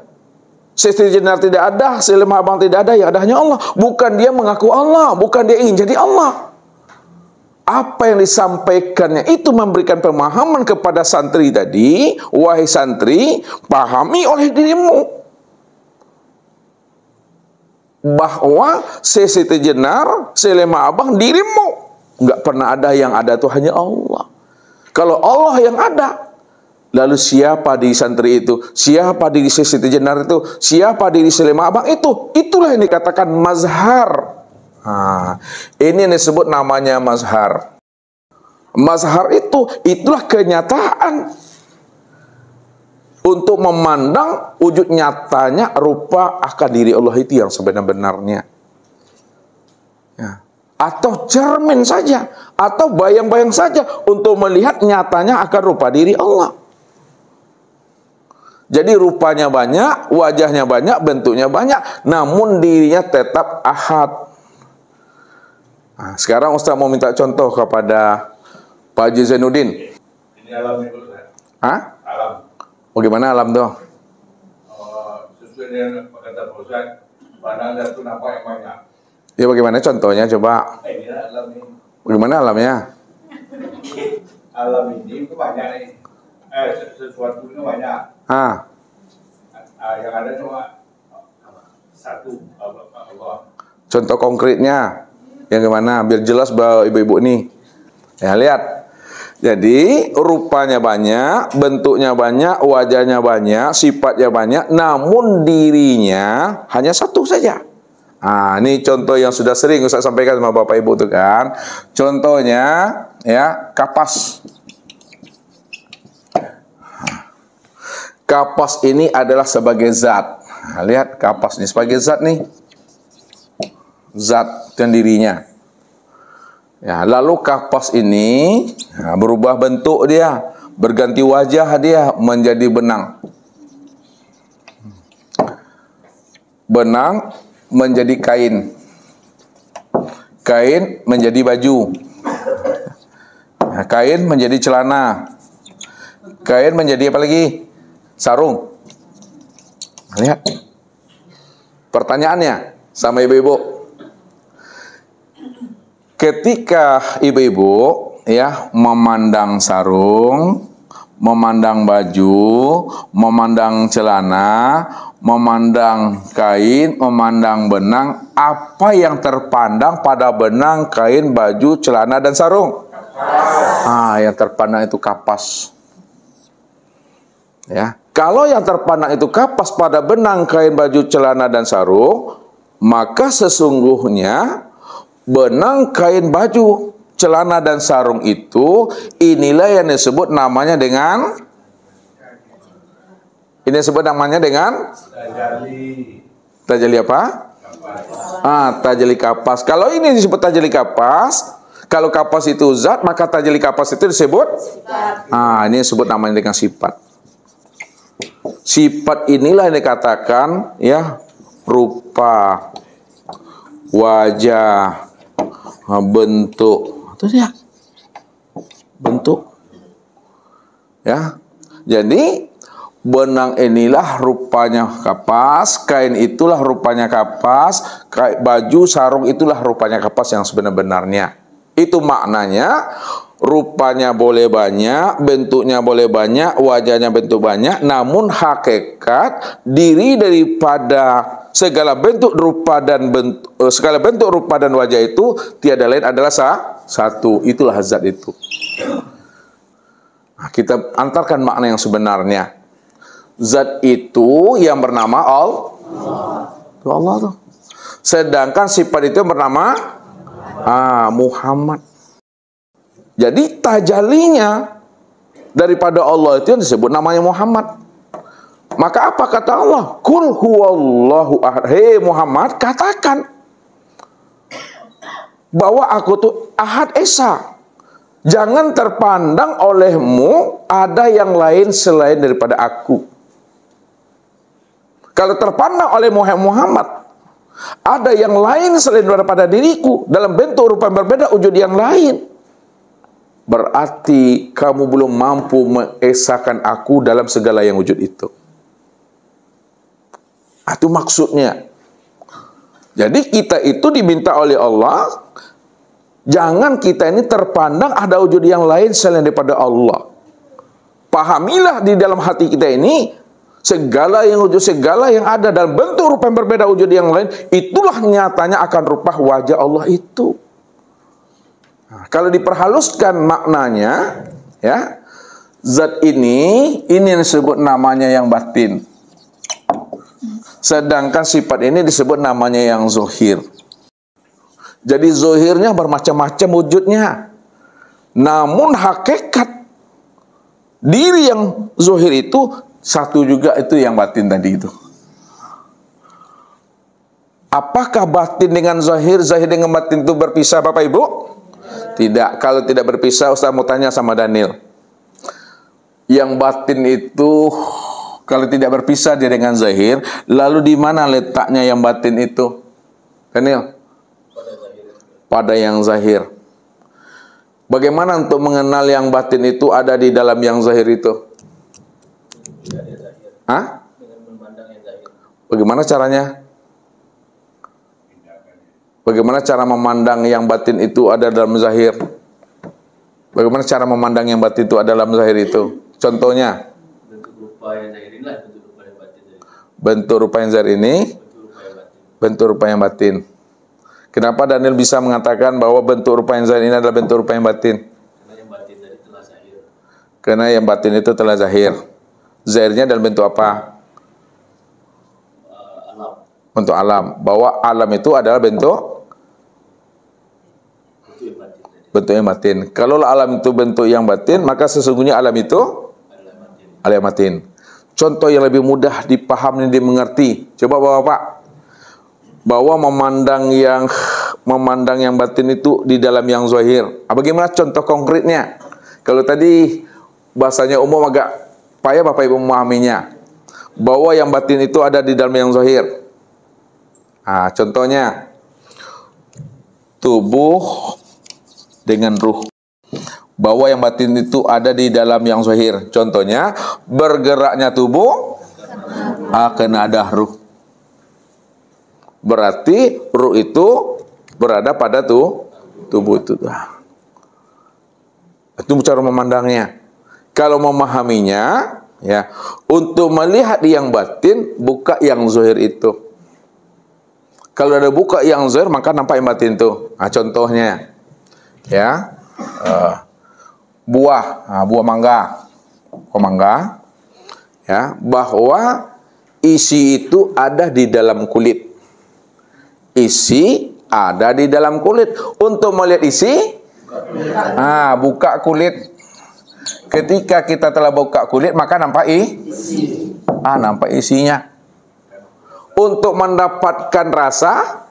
Siti Jenar tidak ada, Selema Abang tidak ada, yang ada hanya Allah. Bukan dia mengaku Allah, bukan dia ingin jadi Allah. Apa yang disampaikannya itu memberikan pemahaman kepada santri tadi, wahai santri, pahami oleh dirimu bahwa Siti Jenar, Selema Abang, dirimu nggak pernah ada, yang ada itu hanya Allah. Kalau Allah yang ada, lalu siapa diri santri itu? Siapa diri Siti Jenar itu? Siapa diri Selema Abang itu? Itulah yang dikatakan mazhar. Ini yang disebut namanya mazhar. Mazhar itu, itulah kenyataan untuk memandang wujud nyatanya rupa akan diri Allah itu yang sebenar-benarnya. Ya. Atau cermin saja, atau bayang-bayang saja untuk melihat nyatanya akan rupa diri Allah. Jadi rupanya banyak, wajahnya banyak, bentuknya banyak, namun dirinya tetap ahad. Nah, sekarang Ustaz mau minta contoh kepada Pak Haji Zainuddin. Ini alam itu, Hah? alam. Bagaimana alam tuh? Sesuai dengan kata Pak Ustaz, pandangan itu nampak yang banyak. Ya bagaimana contohnya coba? Ini alam ini. Bagaimana alamnya? Alam ini itu banyak nih. Sesuatu itu banyak. Yang ada cuma satu. Allah. Contoh konkretnya yang gimana? Biar jelas bahwa ibu-ibu nih. Ya lihat. Jadi rupanya banyak, bentuknya banyak, wajahnya banyak, sifatnya banyak, namun dirinya hanya satu saja. Ini contoh yang sudah sering Ustaz sampaikan sama Bapak Ibu itu kan. Contohnya ya kapas. Kapas ini adalah sebagai zat. Nah, lihat kapas ini sebagai zat nih. Zat sendirinya. Ya, lalu kapas ini berubah bentuk dia, berganti wajah dia menjadi benang. Benang menjadi kain. Kain menjadi baju. Nah, kain menjadi celana. Kain menjadi apa lagi? Sarung. Lihat. Pertanyaannya sama ibu-ibu. Ketika ibu-ibu ya memandang sarung, memandang baju, memandang celana, memandang kain, memandang benang, apa yang terpandang pada benang, kain, baju, celana, dan sarung? Yang terpandang itu kapas. Ya, kalau yang terpandang itu kapas pada benang, kain, baju, celana, dan sarung, maka sesungguhnya benang, kain, baju, celana, dan sarung itu inilah yang disebut namanya dengan tajali apa? Tajali kapas. Kalau ini disebut tajali kapas, kalau kapas itu zat, maka tajali kapas itu disebut ini disebut namanya dengan sifat. Sifat inilah yang dikatakan ya rupa, wajah, bentuk. Itu dia. Bentuk. Ya. Jadi benang inilah rupanya kapas, kain itulah rupanya kapas, baju, sarung itulah rupanya kapas yang sebenar-benarnya. Itu maknanya, rupanya boleh banyak, bentuknya boleh banyak, wajahnya bentuk banyak, namun hakikat diri daripada segala bentuk rupa dan wajah itu tiada lain adalah satu. Itulah zat itu. Nah, kita antarkan makna yang sebenarnya. Zat itu yang bernama Allah tuh. Sedangkan sifat itu yang bernama Muhammad. Jadi tajalinya daripada Allah itu yang disebut namanya Muhammad. Maka apa kata Allah? Qul huwallahu ahad. Hei Muhammad, katakan bahwa aku tuh Ahad Esa. Jangan terpandang olehmu ada yang lain selain daripada aku. Kalau terpandang oleh Muhammad ada yang lain selain daripada diriku dalam bentuk rupa yang berbeda, wujud yang lain, berarti kamu belum mampu mengesahkan aku dalam segala yang wujud itu. Itu maksudnya. Jadi kita itu diminta oleh Allah, jangan kita ini terpandang ada wujud yang lain selain daripada Allah. Pahamilah di dalam hati kita ini, segala yang wujud, segala yang ada dalam bentuk rupa yang berbeda wujud yang lain, itulah nyatanya akan rupa wajah Allah itu. Nah, kalau diperhaluskan maknanya, ya, zat ini yang disebut namanya yang batin. Sedangkan sifat ini disebut namanya yang zohir. Jadi zohirnya bermacam-macam wujudnya. Namun hakikat diri yang zohir itu satu juga, itu yang batin tadi itu. Apakah batin dengan zahir, zahir dengan batin itu berpisah Bapak Ibu? Tidak. Kalau tidak berpisah, Ustaz mau tanya sama Daniel. Yang batin itu kalau tidak berpisah dia dengan zahir, lalu di mana letaknya yang batin itu? Daniel? Pada yang zahir. Bagaimana untuk mengenal yang batin itu ada di dalam yang zahir itu? Bagaimana caranya? Bagaimana cara memandang yang batin itu ada dalam zahir? Bagaimana cara memandang yang batin itu ada dalam zahir itu? Contohnya? Bentuk rupa yang zahir ini, bentuk rupa yang batin. Kenapa Daniel bisa mengatakan bahwa bentuk rupa yang zahir ini adalah bentuk rupa yang batin? Karena yang batin itu telah zahir. Zahirnya dalam bentuk apa? Bentuk alam. Bahwa alam itu adalah bentuk yang batin. Kalau alam itu bentuk yang batin, maka sesungguhnya alam itu alam batin. contoh yang lebih mudah dipahami dan dimengerti. Coba Bapak, bahwa memandang yang batin itu di dalam yang zahir. Bagaimana contoh konkretnya? Kalau tadi bahasanya umum agak payah Bapak Ibu memahaminya. Bahwa yang batin itu ada di dalam yang zahir. Contohnya tubuh dengan ruh. Bahwa yang batin itu ada di dalam yang zahir. Contohnya bergeraknya tubuh akan ada ruh. Berarti ruh itu berada pada tubuh itu. Itu cara memandangnya. Kalau memahaminya, ya, untuk melihat yang batin, buka yang zahir itu. Kalau ada buka yang zahir, maka nampak yang batin itu. Contohnya, ya, buah mangga, ya, bahwa isi itu ada di dalam kulit. Isi ada di dalam kulit. Untuk melihat isi, buka kulit. Ketika kita telah buka kulit, maka nampak nampak isinya. Untuk mendapatkan rasa,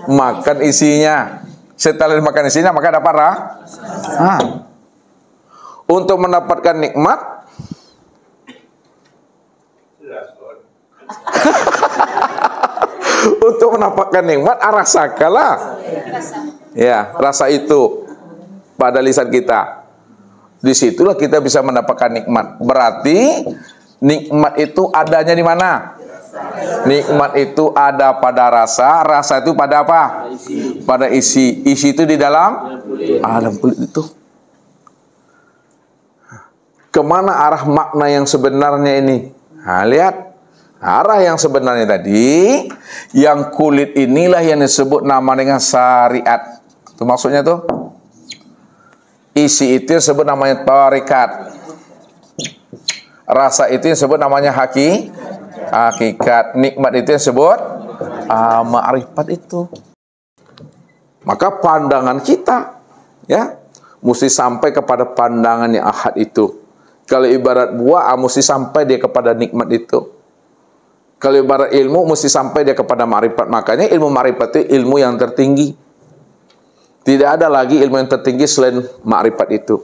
makan isinya. Setelah makan isinya, maka dapat rasa. Untuk mendapatkan nikmat, untuk mendapatkan nikmat, rasakanlah. Ya, rasa itu pada lisan kita. Disitulah kita bisa mendapatkan nikmat. Berarti nikmat itu adanya di mana? Nikmat itu ada pada rasa. Rasa itu pada apa? Pada isi. Isi itu di dalam kulit itu. Kemana arah makna yang sebenarnya ini? Lihat. Arah yang sebenarnya tadi, yang kulit inilah yang disebut nama dengan syariat. Itu maksudnya tuh. Isi itu disebut namanya tarikat. Rasa itu disebut namanya hakikat. Nikmat itu disebut ma'rifat itu. Maka pandangan kita, ya, mesti sampai kepada pandangan yang ahad itu. Kalau ibarat buah, mesti sampai dia kepada nikmat itu. Kalau ibarat ilmu, mesti sampai dia kepada ma'rifat. Makanya ilmu ma'rifat itu ilmu yang tertinggi. Tidak ada lagi ilmu yang tertinggi selain ma'rifat itu.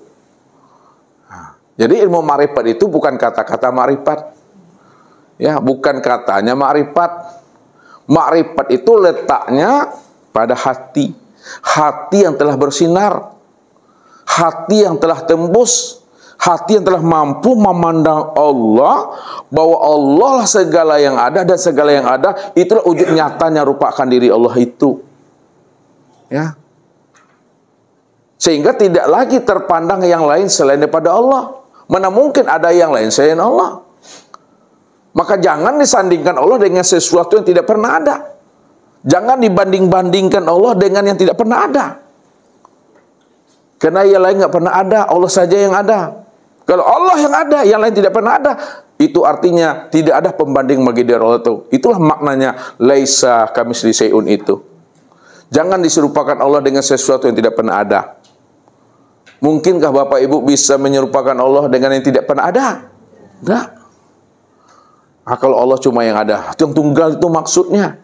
Jadi ilmu ma'rifat itu bukan kata-kata ma'rifat. Ya, bukan katanya ma'rifat. Ma'rifat itu letaknya pada hati. Hati yang telah bersinar. Hati yang telah tembus. Hati yang telah mampu memandang Allah, bahwa Allah lah segala yang ada, dan segala yang ada itulah wujud nyatanya rupakan diri Allah itu. Ya. Sehingga tidak lagi terpandang yang lain selain daripada Allah. Mana mungkin ada yang lain selain Allah? Maka jangan disandingkan Allah dengan sesuatu yang tidak pernah ada. Jangan dibanding-bandingkan Allah dengan yang tidak pernah ada. Karena yang lain nggak pernah ada, Allah saja yang ada. Kalau Allah yang ada, yang lain tidak pernah ada, itu artinya tidak ada pembanding bagi diri Allah itu. Itulah maknanya laisa kamitslihi syai'un itu. Jangan diserupakan Allah dengan sesuatu yang tidak pernah ada. Mungkinkah Bapak Ibu bisa menyerupakan Allah dengan yang tidak pernah ada? Enggak. Kalau Allah cuma yang ada, yang tunggal itu maksudnya.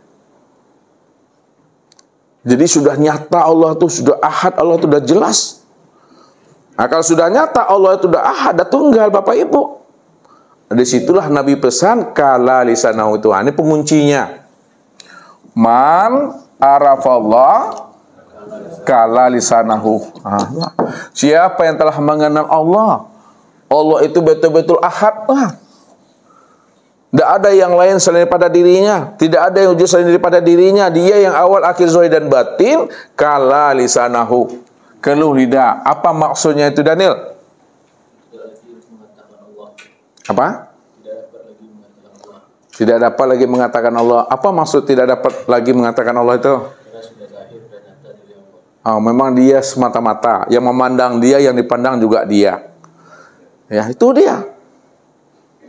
Jadi sudah nyata Allah itu, sudah ahad Allah itu sudah jelas. Kalau sudah nyata Allah itu sudah ahad, sudah tunggal Bapak Ibu. Disitulah Nabi pesan kala lisanahu itu. Ini penguncinya. Man arafallah kala lisanahu. Siapa yang telah mengenal Allah, Allah itu betul-betul ahad. Tidak ada yang lain selain daripada dirinya. Tidak ada yang wujud selain daripada dirinya. Dia yang awal, akhir, zahir dan batin. Kala lisanahu. Keluh lidah. Apa maksudnya itu, Daniel? Apa? Tidak dapat lagi mengatakan Allah. Apa maksud tidak dapat lagi mengatakan Allah itu? Memang dia semata-mata. Yang memandang dia, yang dipandang juga dia. Ya, itu dia.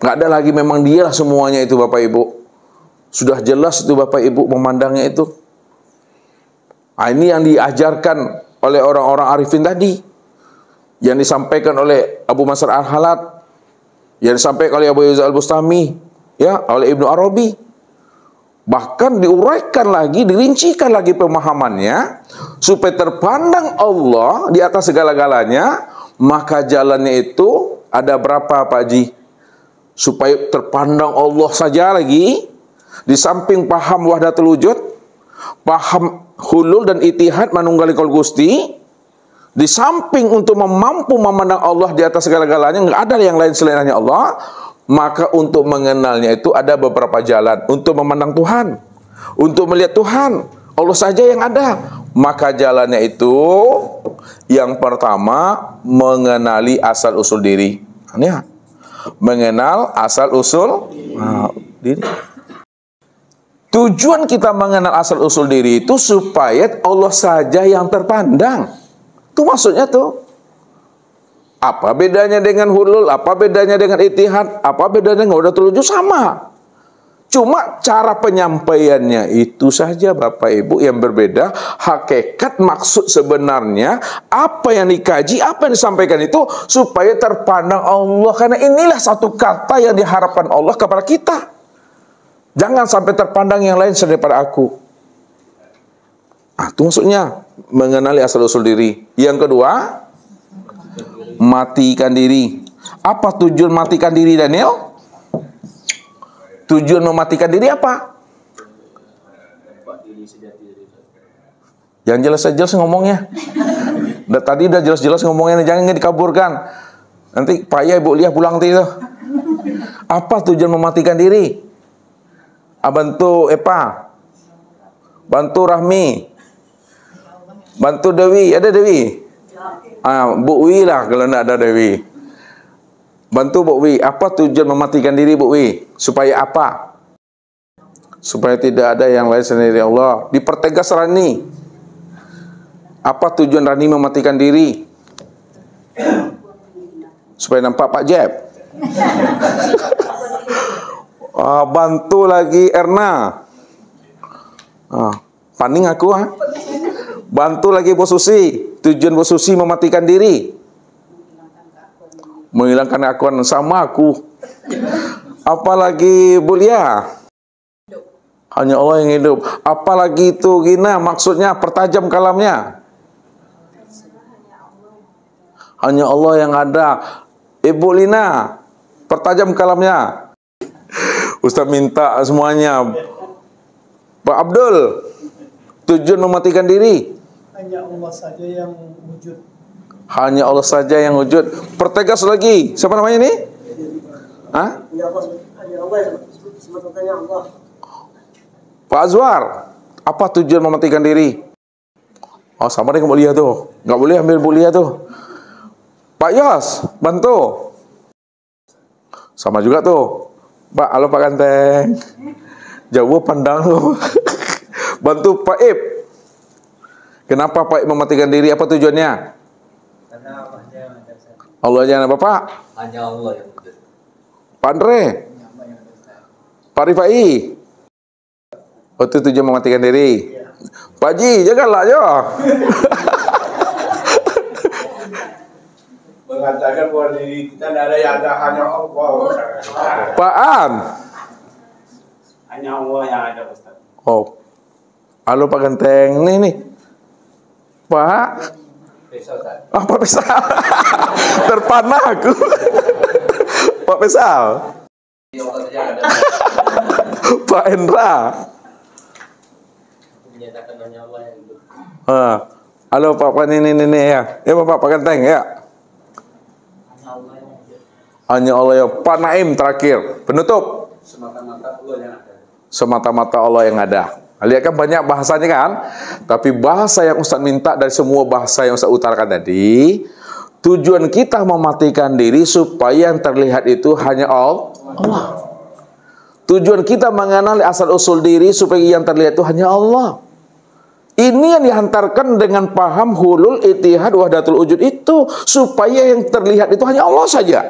Nggak ada lagi, memang dialah semuanya itu Bapak Ibu. Sudah jelas itu Bapak Ibu memandangnya itu. Ini yang diajarkan oleh orang-orang arifin tadi. Yang disampaikan oleh Abu Mas'ar Al-Halat. yang disampaikan oleh Abu Yazid Al-Bustami, ya, oleh Ibnu Arabi. Bahkan diuraikan lagi, dirincikan lagi pemahamannya supaya terpandang Allah di atas segala-galanya. Maka jalannya itu ada berapa, Pak Haji? Supaya terpandang Allah saja lagi, di samping paham wahdatul wujud, paham hulul dan itihad manunggalikul Gusti, di samping untuk mampu memandang Allah di atas segala-galanya, nggak ada yang lain selain hanya Allah. Maka untuk mengenalnya itu ada beberapa jalan. Untuk memandang Tuhan, untuk melihat Tuhan, Allah saja yang ada. Maka jalannya itu yang pertama mengenali asal usul diri. Ya. Mengenal asal usul diri. Tujuan kita mengenal asal usul diri itu supaya Allah saja yang terpandang. Itu maksudnya tuh. Apa bedanya dengan hulul? Apa bedanya dengan itihad? Apa bedanya dengan wahdatul wujud? Sama. Cuma cara penyampaiannya itu saja Bapak Ibu yang berbeda. Hakikat maksud sebenarnya apa yang dikaji, apa yang disampaikan itu supaya terpandang Allah. Karena inilah satu kata yang diharapkan Allah kepada kita. Jangan sampai terpandang yang lain selain daripada aku. Itu maksudnya mengenali asal usul diri. Yang kedua, matikan diri. Apa tujuan matikan diri, Daniel? Tujuan mematikan diri apa? Yang jelas-jelas ngomongnya. Tadi udah jelas-jelas ngomongnya, jangan dikaburkan. Nanti payah Ibu Liah pulang itu. Apa tujuan mematikan diri? Bantu Epa, bantu Rahmi, bantu Dewi. Ada Dewi? Bu Wi lah kalau tidak ada Dewi. Bantu Bu Wi. Apa tujuan mematikan diri Bu Wi? Supaya apa? Supaya tidak ada yang lain selain Allah. Dipertegas Rani. Apa tujuan Rani mematikan diri? Supaya nampak Pak Jeb. Bantu lagi Erna. Paning aku Bantu lagi Bos Susi. Tujuan Bos Susi mematikan diri, menghilangkan keakuan sama aku. Apalagi Bu Lia, hanya Allah yang hidup. Apalagi itu Gina, maksudnya pertajam kalamnya. Hanya Allah yang ada. Ibu Lina, pertajam kalamnya. Ustaz minta semuanya. Pak Abdul, tujuan mematikan diri. Hanya Allah saja yang wujud. Hanya Allah saja yang wujud. Pertegas lagi. Siapa namanya ini? Hanya Allah semata-matanya Allah. Pak Azwar, apa tujuan mematikan diri? Sama dengan Bu Lia tuh. Nggak boleh ambil Bu Lia tuh. Pak Yos, bantu. Sama juga tuh. Pak, halo Pak Ganteng. Jauh pandang tuh. Bantu Pak Ip. Kenapa Pak mematikan diri? Apa tujuannya? Karena Allah jangan Bapak. hanya Allah yang wujud. Pak Andre. Pak Rifai. Itu tujuan mematikan diri. Pak Ji, janganlah yo. Mengatakan bahwa diri kita tidak ada yang ada, hanya Allah. Pak An. Hanya Allah yang ada, Ustaz. Halo Pak Ganteng. Nih. Pak. Pak Pesal. Terpanah aku. Pak Pesal. Pak Endra. Menyatakan hanya Allah yang hidup. Halo Pak ini ya. Ya Pak Ganteng ya. Hanya Allah yang wujud. Hanya Allah ya. Pak Naim terakhir. Penutup. Semata-mata Allah yang ada. Semata-mata Allah yang ada. Lihat kan banyak bahasanya kan. Tapi bahasa yang Ustaz minta dari semua bahasa yang Ustaz utarakan tadi, tujuan kita mematikan diri supaya yang terlihat itu hanya Allah. Tujuan kita mengenali asal usul diri supaya yang terlihat itu hanya Allah. Ini yang dihantarkan dengan paham hulul, itihad, wahdatul wujud itu supaya yang terlihat itu hanya Allah saja.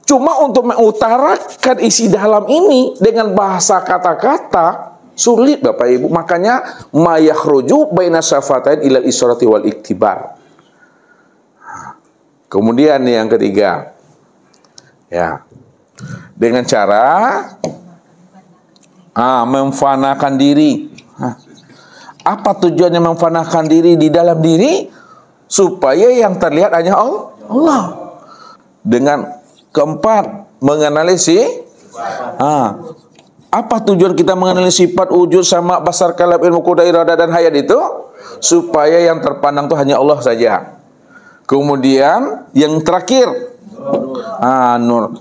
Cuma untuk mengutarakan isi dalam ini dengan bahasa kata-kata sulit Bapak Ibu. Makanya ma yakhruju baina syafatain ilal isyrati wal iktibar. Kemudian yang ketiga, Ya. Dengan cara memfanakan diri. Apa tujuannya memfanakan diri di dalam diri? Supaya yang terlihat hanya Allah. Dengan keempat, menganalisis. Apa tujuan kita mengenali sifat wujud, sama, basar, kalam, ilmu, kuda, iradah, dan hayat itu? Supaya yang terpandang itu hanya Allah saja. Kemudian yang terakhir, nur.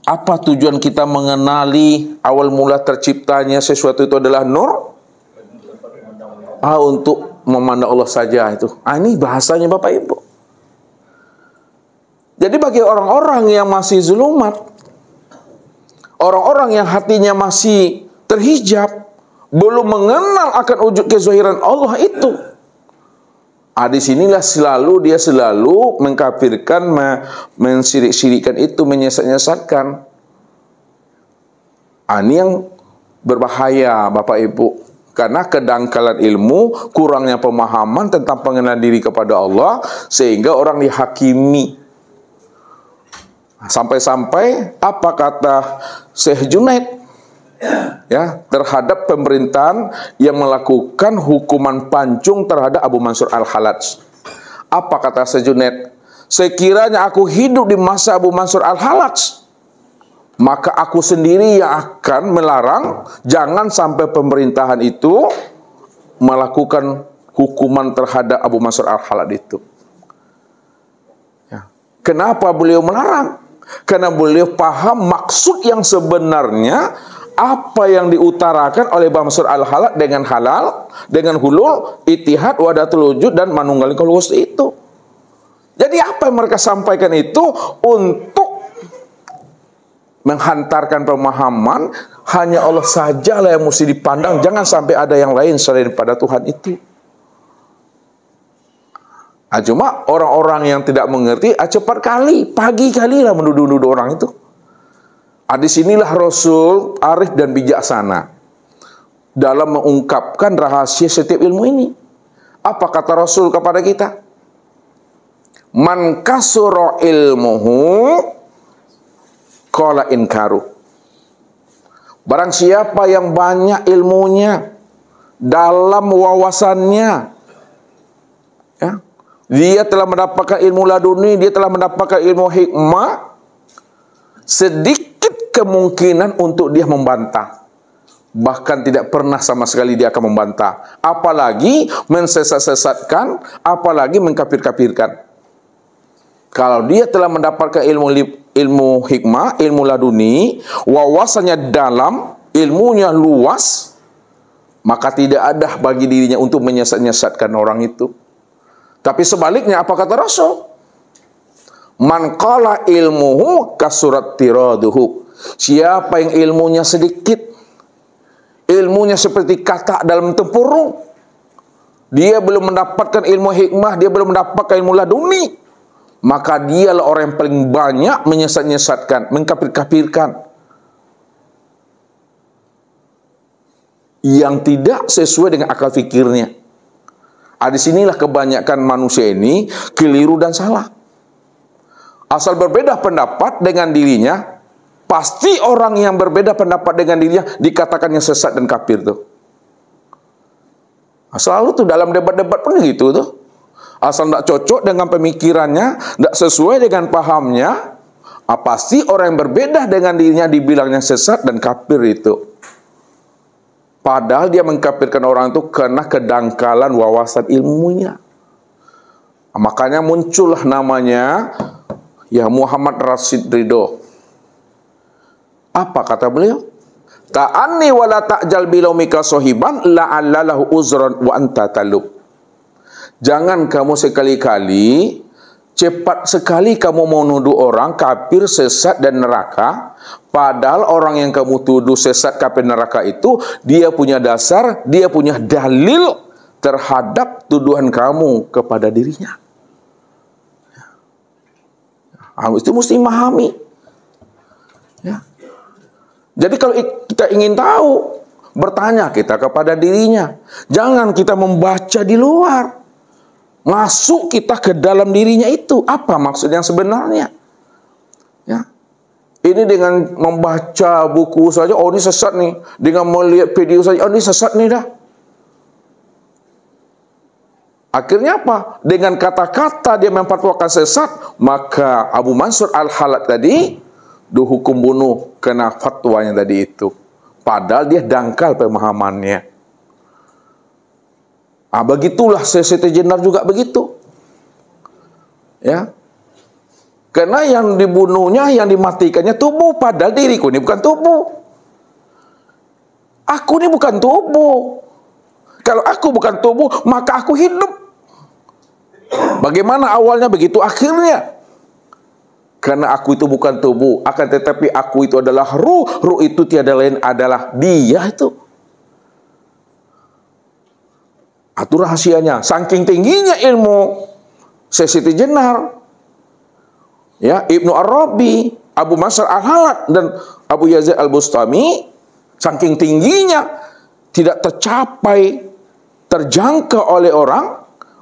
Apa tujuan kita mengenali awal mula terciptanya sesuatu itu adalah nur? Untuk memandang Allah saja itu. Ini bahasanya Bapak Ibu. Jadi bagi orang-orang yang masih zulumat, orang-orang yang hatinya masih terhijab, belum mengenal akan wujud kezahiran Allah itu, disinilah dia selalu mengkafirkan, mensirik-sirikan itu, menyesat-nyesatkan. Ini yang berbahaya Bapak Ibu. Karena kedangkalan ilmu, kurangnya pemahaman tentang pengenalan diri kepada Allah, sehingga orang dihakimi. Sampai-sampai apa kata Syekh Junaid terhadap pemerintahan yang melakukan hukuman pancung terhadap Abu Mansur Al-Halaj. Apa kata Syekh Junaid? Sekiranya aku hidup di masa Abu Mansur Al-Halaj, maka aku sendiri yang akan melarang jangan sampai pemerintahan itu melakukan hukuman terhadap Abu Mansur Al-Halaj itu. Kenapa beliau melarang? Karena beliau paham maksud yang sebenarnya, apa yang diutarakan oleh Abu Mansur Al-Halaj dengan halal, dengan hulul, ittihad, wahdatul wujud, dan manunggaling kalus itu. Jadi apa yang mereka sampaikan itu untuk menghantarkan pemahaman hanya Allah sajalah yang mesti dipandang, jangan sampai ada yang lain selain pada Tuhan itu. Cuma orang-orang yang tidak mengerti, cepat kali, pagi kali lah menuduh-nuduh orang itu. Disinilah Rasul arif dan bijaksana dalam mengungkapkan rahasia setiap ilmu ini. Apa kata Rasul kepada kita? Man kasura ilmuhu qala inkaru. Barang siapa yang banyak ilmunya, dalam wawasannya, dia telah mendapatkan ilmu laduni, dia telah mendapatkan ilmu hikmah, sedikit kemungkinan untuk dia membantah. Bahkan tidak pernah sama sekali dia akan membantah. Apalagi mensesat-sesatkan, apalagi mengkafir-kafirkan. Kalau dia telah mendapatkan ilmu hikmah, ilmu laduni, wawasannya dalam, ilmunya luas, maka tidak ada bagi dirinya untuk menyesat-nyesatkan orang itu. Tapi sebaliknya apa kata Rasul? Man qala ilmuhu kasurat tiraduhu. Siapa yang ilmunya sedikit, ilmunya seperti katak dalam tempurung, dia belum mendapatkan ilmu hikmah, dia belum mendapatkan ilmu laduni, maka dialah orang yang paling banyak menyesat-nyesatkan, mengkafir-kafirkan, yang tidak sesuai dengan akal fikirnya. Disinilah kebanyakan manusia ini keliru dan salah. Asal berbeda pendapat dengan dirinya, pasti orang yang berbeda pendapat dengan dirinya dikatakannya sesat dan kafir tuh. Selalu tuh dalam debat-debat pun gitu tuh. Asal tidak cocok dengan pemikirannya, tidak sesuai dengan pahamnya, pasti orang yang berbeda dengan dirinya dibilangnya sesat dan kafir itu. Padahal dia mengkafirkan orang itu karena kedangkalan wawasan ilmunya. Makanya muncullah namanya Muhammad Rashid Ridho. Apa kata beliau? Ta'anni wa la ta'jal bilaumika sahiban la'allalahu uzran wa anta talub. Jangan kamu sekali-kali, cepat sekali kamu mau nuduh orang kafir, sesat, dan neraka. Padahal orang yang kamu tuduh sesat, kafir, neraka itu, dia punya dasar, dia punya dalil terhadap tuduhan kamu kepada dirinya. Itu mesti memahami. Jadi kalau kita ingin tahu, bertanya kita kepada dirinya. Jangan kita membaca di luar. Masuk kita ke dalam dirinya itu. Apa maksud yang sebenarnya? Ya. Ini dengan membaca buku saja, oh ini sesat nih. Dengan melihat video saja, oh ini sesat nih dah. Akhirnya apa? Dengan kata-kata dia memfatwakan sesat, maka Abu Mansur Al-Halat tadi dihukum bunuh kena fatwanya tadi itu. Padahal dia dangkal pemahamannya. Begitulah Siti Jenar juga begitu. Ya. Karena yang dibunuhnya, yang dimatikannya tubuh, padahal diriku ini bukan tubuh. Aku ini bukan tubuh. Kalau aku bukan tubuh, maka aku hidup. Bagaimana awalnya, begitu akhirnya. Karena aku itu bukan tubuh, akan tetapi aku itu adalah ruh. Ruh itu tiada lain adalah dia itu. Itu rahasianya. Saking tingginya ilmu Siti Jenar, ya, Ibnu Arabi, Abu Mansur Al-Halat, dan Abu Yazid Al-Bustami, saking tingginya tidak tercapai, terjangkau oleh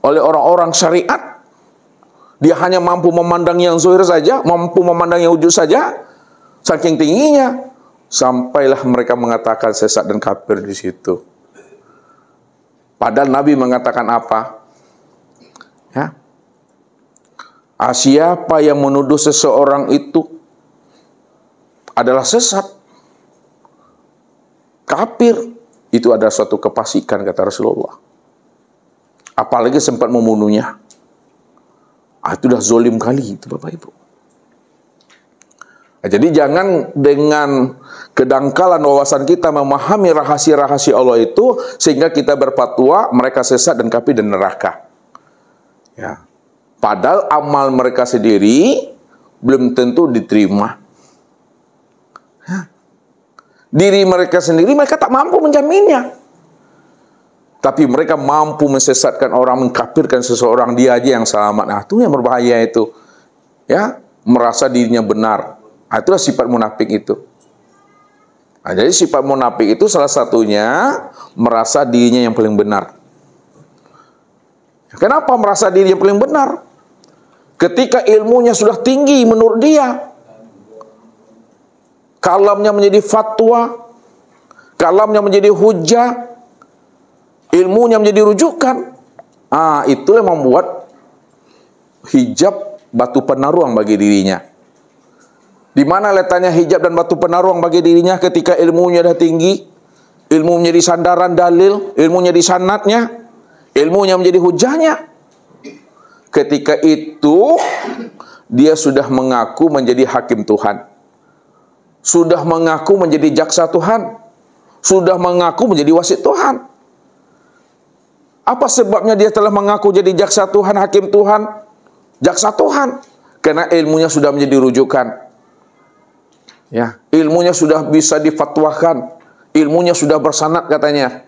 orang-orang syariat. Dia hanya mampu memandang yang zahir saja, mampu memandang yang wujud saja. Saking tingginya, sampailah mereka mengatakan sesat dan kafir di situ. Padahal Nabi mengatakan apa? Ya. Siapa yang menuduh seseorang itu adalah sesat, kafir, itu adalah suatu kefasikan, kata Rasulullah. Apalagi sempat membunuhnya. Itu dah zolim kali itu, Bapak Ibu. Jadi jangan dengan kedangkalan wawasan kita memahami rahasia-rahasia Allah itu sehingga kita berfatwa mereka sesat dan kafir dan neraka. Ya. Padahal amal mereka sendiri belum tentu diterima. Diri mereka sendiri mereka tak mampu menjaminnya. Tapi mereka mampu mensesatkan orang, mengkafirkan seseorang, dia aja yang selamat. Nah, itu yang berbahaya itu. Ya, merasa dirinya benar. Itulah sifat munafik itu. Jadi sifat munafik itu salah satunya merasa dirinya yang paling benar. Kenapa merasa diri yang paling benar? Ketika ilmunya sudah tinggi menurut dia, kalamnya menjadi fatwa, kalamnya menjadi hujah, ilmunya menjadi rujukan. Itulah yang membuat hijab batu penaruang bagi dirinya. Di mana letaknya hijab dan batu penaruang bagi dirinya ketika ilmunya dah tinggi, ilmu menjadi sandaran dalil, ilmunya di sanadnya, ilmunya menjadi hujahnya. Ketika itu dia sudah mengaku menjadi hakim Tuhan, sudah mengaku menjadi jaksa Tuhan, sudah mengaku menjadi wasit Tuhan. Apa sebabnya dia telah mengaku jadi jaksa Tuhan, hakim Tuhan, jaksa Tuhan? Karena ilmunya sudah menjadi rujukan. Ya, ilmunya sudah bisa difatwakan, ilmunya sudah bersanad katanya.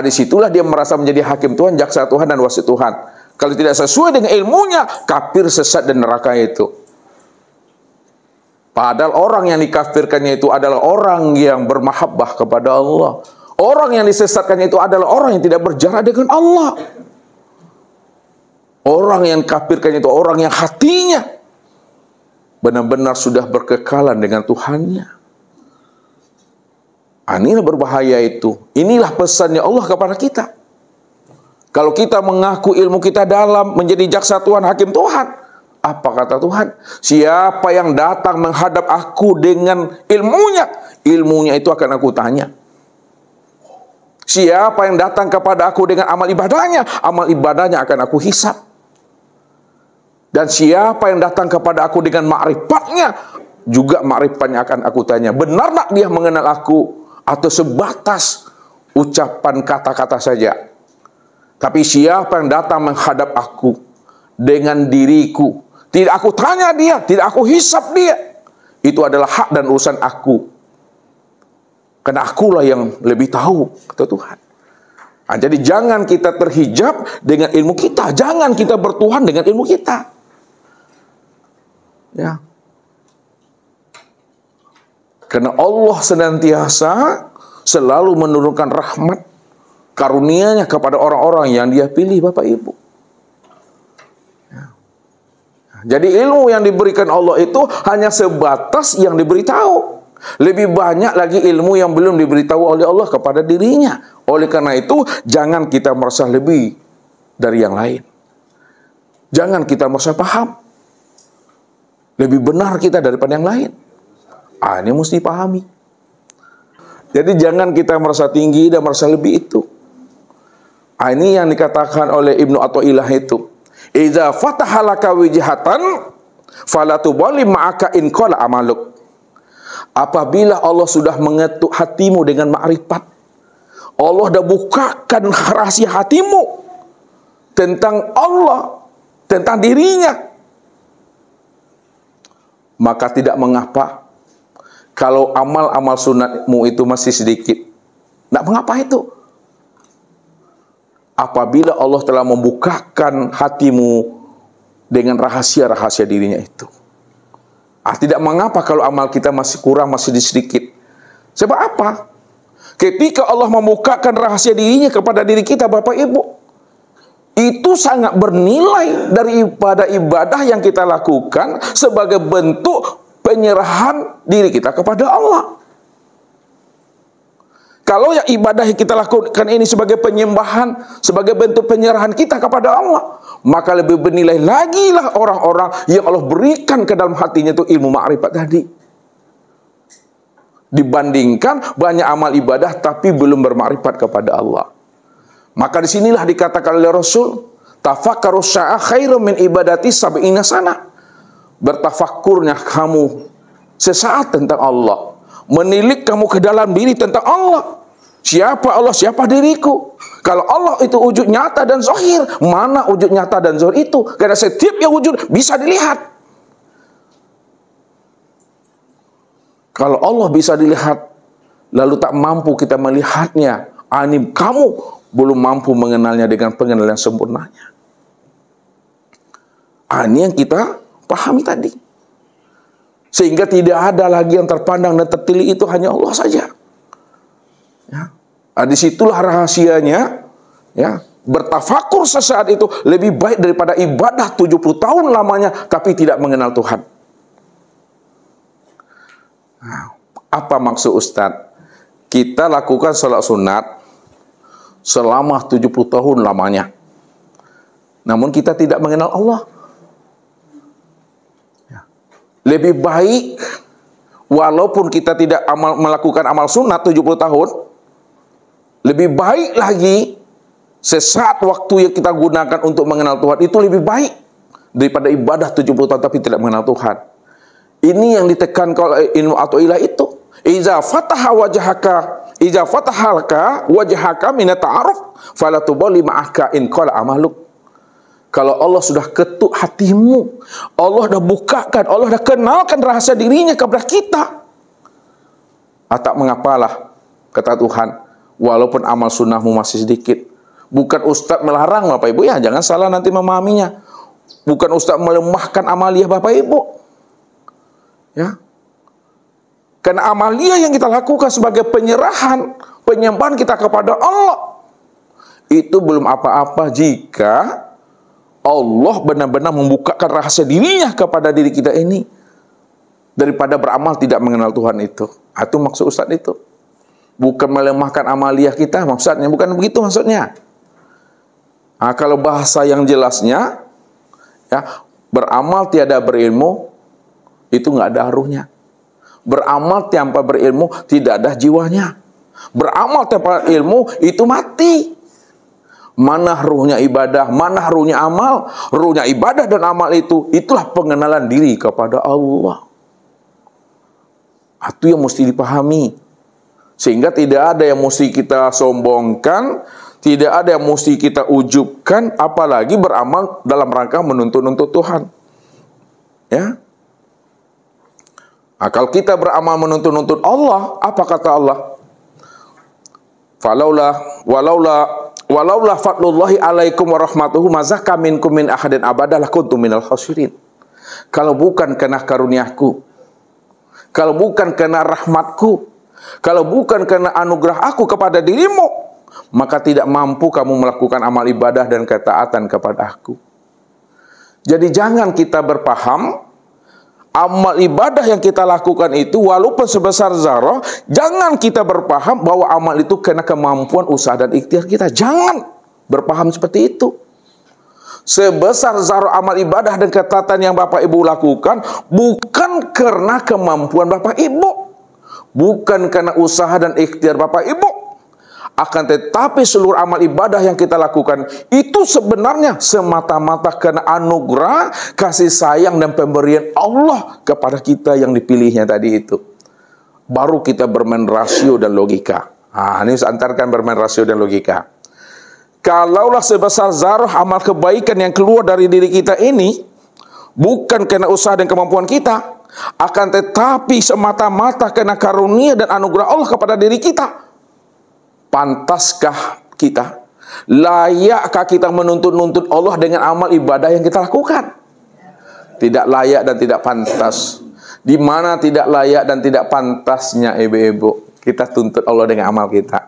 Disitulah dia merasa menjadi hakim Tuhan, jaksa Tuhan, dan wasit Tuhan. Kalau tidak sesuai dengan ilmunya, kafir, sesat, dan neraka itu. Padahal orang yang dikafirkannya itu adalah orang yang bermahabbah kepada Allah. Orang yang disesatkannya itu adalah orang yang tidak berjarak dengan Allah. Orang yang kafirkannya itu orang yang hatinya benar-benar sudah berkekalan dengan Tuhannya. Inilah berbahaya itu. Inilah pesannya Allah kepada kita. Kalau kita mengaku ilmu kita dalam, menjadi jaksa Tuhan, hakim Tuhan, apa kata Tuhan? Siapa yang datang menghadap aku dengan ilmunya, ilmunya itu akan aku tanya. Siapa yang datang kepada aku dengan amal ibadahnya, amal ibadahnya akan aku hisab. Dan siapa yang datang kepada aku dengan ma'rifatnya, juga ma'rifatnya akan aku tanya. Benar tak dia mengenal aku? Atau sebatas ucapan kata-kata saja? Tapi siapa yang datang menghadap aku dengan diriku, tidak aku tanya dia, tidak aku hisab dia, itu adalah hak dan urusan aku. Karena akulah yang lebih tahu, kata Tuhan. Jadi jangan kita terhijab dengan ilmu kita. Jangan kita bertuhan dengan ilmu kita. Ya. Karena Allah senantiasa selalu menurunkan rahmat karunia-Nya kepada orang-orang yang Dia pilih, Bapak Ibu. Ya. Jadi ilmu yang diberikan Allah itu hanya sebatas yang diberitahu. Lebih banyak lagi ilmu yang belum diberitahu oleh Allah kepada dirinya. Oleh karena itu, jangan kita merasa lebih dari yang lain. Jangan kita merasa paham. Lebih benar kita daripada yang lain. Ini mesti pahami. Jadi jangan kita merasa tinggi dan merasa lebih itu. Ini yang dikatakan oleh Ibnu Athaillah itu. Idza fatahalaka wijhatan fala tubali ma'aka in qala amaluk. Apabila Allah sudah mengetuk hatimu dengan ma'rifat, Allah dah bukakan rahasia hatimu tentang Allah, tentang dirinya, maka tidak mengapa kalau amal-amal sunatmu itu masih sedikit. Tidak mengapa itu. Apabila Allah telah membukakan hatimu dengan rahasia-rahasia dirinya itu. Tidak mengapa kalau amal kita masih kurang, masih sedikit. Sebab apa? Ketika Allah membukakan rahasia dirinya kepada diri kita, Bapak Ibu, itu sangat bernilai daripada ibadah yang kita lakukan sebagai bentuk penyerahan diri kita kepada Allah. Kalau yang ibadah yang kita lakukan ini sebagai penyembahan, sebagai bentuk penyerahan kita kepada Allah, maka lebih bernilai lagi lah orang-orang yang Allah berikan ke dalam hatinya itu ilmu ma'rifat tadi. Dibandingkan banyak amal ibadah tapi belum bermakrifat kepada Allah. Maka disinilah dikatakan oleh Rasul, tafakkaru sya'a khairum min ibadati sab'ina sana. Bertafakkurnya kamu sesaat tentang Allah, menilik kamu ke dalam diri tentang Allah. Siapa Allah, siapa diriku? Kalau Allah itu wujud nyata dan zahir, mana wujud nyata dan zahir itu? Karena setiap yang wujud bisa dilihat. Kalau Allah bisa dilihat, lalu tak mampu kita melihatnya, ini kamu belum mampu mengenalnya dengan pengenalan sempurnanya. Ini yang kita pahami tadi. Sehingga tidak ada lagi yang terpandang dan tertili, itu hanya Allah saja. Ya. Disitulah rahasianya, ya, bertafakur sesaat itu lebih baik daripada ibadah 70 tahun lamanya tapi tidak mengenal Tuhan. Nah, apa maksud Ustadz? Kita lakukan sholat sunat selama 70 tahun lamanya, namun kita tidak mengenal Allah. Ya. Lebih baik walaupun kita tidak melakukan amal sunat 70 tahun, lebih baik lagi sesaat waktu yang kita gunakan untuk mengenal Tuhan itu lebih baik daripada ibadah 70 tahun tapi tidak mengenal Tuhan. Ini yang ditekankan oleh Ibnu Athaillah itu. Iza fataha wajhaka min ta'aruf fala tubali ma'aka in qala amaluk. Kalau Allah sudah ketuk hatimu, Allah dah bukakan, Allah dah kenalkan rahasia dirinya kepada kita. Tak mengapalah, kata Tuhan, walaupun amal sunnahmu masih sedikit. Bukan Ustadz melarang Bapak Ibu, ya jangan salah nanti memahaminya. Bukan Ustadz melemahkan amaliyah Bapak Ibu. Ya. Karena amaliyah yang kita lakukan sebagai penyerahan, penyembahan kita kepada Allah, itu belum apa-apa jika Allah benar-benar membukakan rahasia dirinya kepada diri kita ini, daripada beramal tidak mengenal Tuhan itu. Itu maksud Ustadz itu. Bukan melemahkan amaliyah kita maksudnya, bukan begitu maksudnya. Kalau bahasa yang jelasnya, ya, beramal tiada berilmu, itu nggak ada aruhnya. Beramal tanpa berilmu tidak ada jiwanya. Beramal tanpa ilmu itu mati. Mana ruhnya ibadah, mana ruhnya amal? Ruhnya ibadah dan amal itulah pengenalan diri kepada Allah. Itu yang mesti dipahami. Sehingga tidak ada yang mesti kita sombongkan, tidak ada yang mesti kita ujubkan, apalagi beramal dalam rangka menuntut-nuntut Tuhan. Ya. Kalau kita beramal menuntut-nuntut Allah, apa kata Allah? Walaula fadlullahi alaikum wa rahmatuhu mazaka minkum min ahadin abadalah kuntum minal khasirin. Kalau bukan karena karuniaku, kalau bukan karena rahmatku, kalau bukan karena anugerah aku kepada dirimu, maka tidak mampu kamu melakukan amal ibadah dan ketaatan kepada aku. Jadi jangan kita berpaham amal ibadah yang kita lakukan itu walaupun sebesar zarah, jangan kita berpaham bahwa amal itu kena kemampuan usaha dan ikhtiar kita. Jangan berpaham seperti itu. Sebesar zarah amal ibadah dan ketaatan yang Bapak Ibu lakukan bukan karena kemampuan Bapak Ibu, bukan karena usaha dan ikhtiar Bapak Ibu, akan tetapi seluruh amal ibadah yang kita lakukan itu sebenarnya semata-mata karena anugerah, kasih sayang dan pemberian Allah kepada kita yang dipilihnya tadi itu. Baru kita bermain rasio dan logika. Ini saya antarkan bermain rasio dan logika. Kalaulah sebesar zarah amal kebaikan yang keluar dari diri kita ini bukan karena usaha dan kemampuan kita, akan tetapi semata-mata karena karunia dan anugerah Allah kepada diri kita, pantaskah kita, layakkah kita menuntut Allah dengan amal ibadah yang kita lakukan? Tidak layak dan tidak pantas. Di mana tidak layak dan tidak pantasnya ibu-ibu kita tuntut Allah dengan amal kita?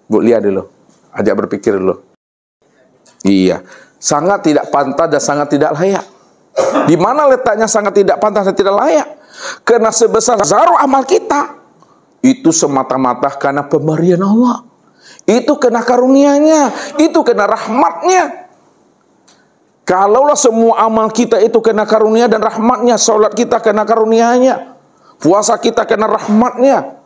Bu, lihat dulu. Ajak berpikir dulu. Iya, sangat tidak pantas dan sangat tidak layak. Di mana letaknya sangat tidak pantas dan tidak layak? Karena sebesar zarah amal kita itu semata-mata karena pemberian Allah. Itu karena karunia-Nya, itu karena rahmat-Nya. Kalaulah semua amal kita itu karena karunia dan rahmat-Nya, salat kita karena karunia-Nya, puasa kita karena rahmat-Nya,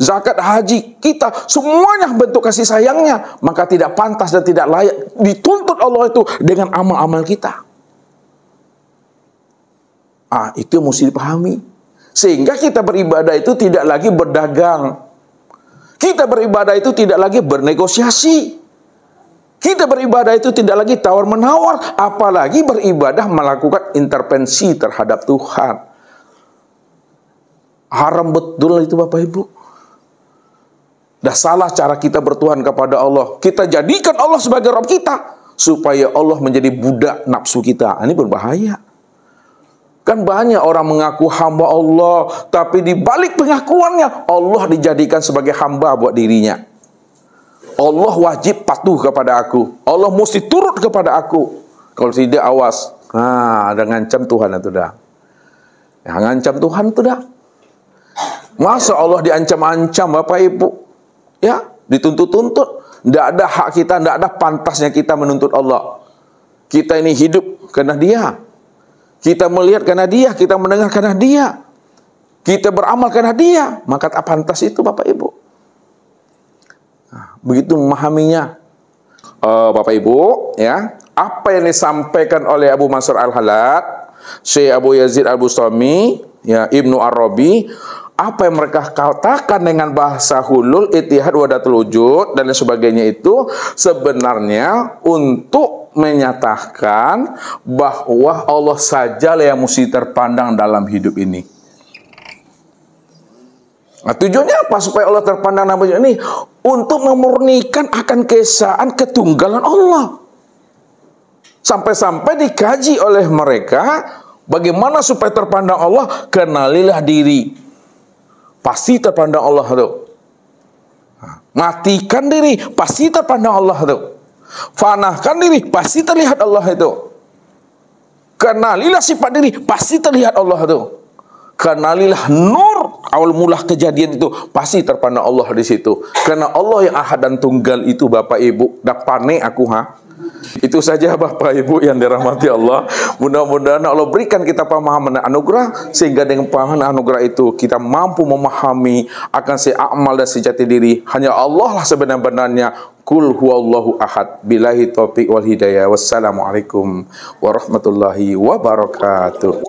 zakat, haji kita semuanya bentuk kasih sayangnya, maka tidak pantas dan tidak layak dituntut Allah itu dengan amal-amal kita. Itu mesti dipahami. Sehingga kita beribadah itu tidak lagi berdagang. Kita beribadah itu tidak lagi bernegosiasi. Kita beribadah itu tidak lagi tawar-menawar, apalagi beribadah melakukan intervensi terhadap Tuhan. Haram betul itu Bapak Ibu. Dah salah cara kita bertuhan kepada Allah. Kita jadikan Allah sebagai Rabb kita, supaya Allah menjadi budak nafsu kita. Ini berbahaya. Kan banyak orang mengaku hamba Allah, tapi di balik pengakuannya, Allah dijadikan sebagai hamba buat dirinya. Allah wajib patuh kepada aku. Allah mesti turut kepada aku. Kalau tidak, awas. Ada ngancam Tuhan itu dah. Ya, ngancam Tuhan itu dah. Masa Allah diancam-ancam Bapak Ibu? Ya, dituntut-tuntut. Tidak ada hak kita, tidak ada pantasnya kita menuntut Allah. Kita ini hidup karena Dia. Kita melihat karena Dia, kita mendengar karena Dia. Kita beramal karena Dia. Maka tak pantas itu Bapak Ibu. Begitu memahaminya. Bapak Ibu, ya, apa yang disampaikan oleh Abu Mansur Al-Halad, Syekh Abu Yazid Al-Bustami, ya, Ibnu Arabi, apa yang mereka katakan dengan bahasa hulul, ittihad, wahdatul wujud dan lain sebagainya itu sebenarnya untuk menyatakan bahwa Allah sajalah yang mesti terpandang dalam hidup ini. Tujuannya apa? Supaya Allah terpandang dalam hidup ini untuk memurnikan akan keesaan ketunggalan Allah. Sampai-sampai dikaji oleh mereka bagaimana supaya terpandang Allah. Kenalilah diri, pasti terpandang Allah itu. Matikan diri, pasti terpandang Allah itu. Fanahkan diri, pasti terlihat Allah itu. Kenalilah sifat diri, pasti terlihat Allah itu. Kenalilah nur, awal mula kejadian itu, pasti terpandang Allah di situ. Karena Allah yang ahad dan tunggal itu Bapak Ibu, dah panik aku Itu saja Bapak Ibu yang dirahmati Allah. Mudah-mudahan Allah berikan kita pemahaman dan anugerah, sehingga dengan pemahaman dan anugerah itu kita mampu memahami akan si amal dan sejati diri. Hanya Allah lah sebenar-benarnya. Qul huwallahu ahad. Billahi taufiq wal hidayah. Wassalamualaikum warahmatullahi wabarakatuh.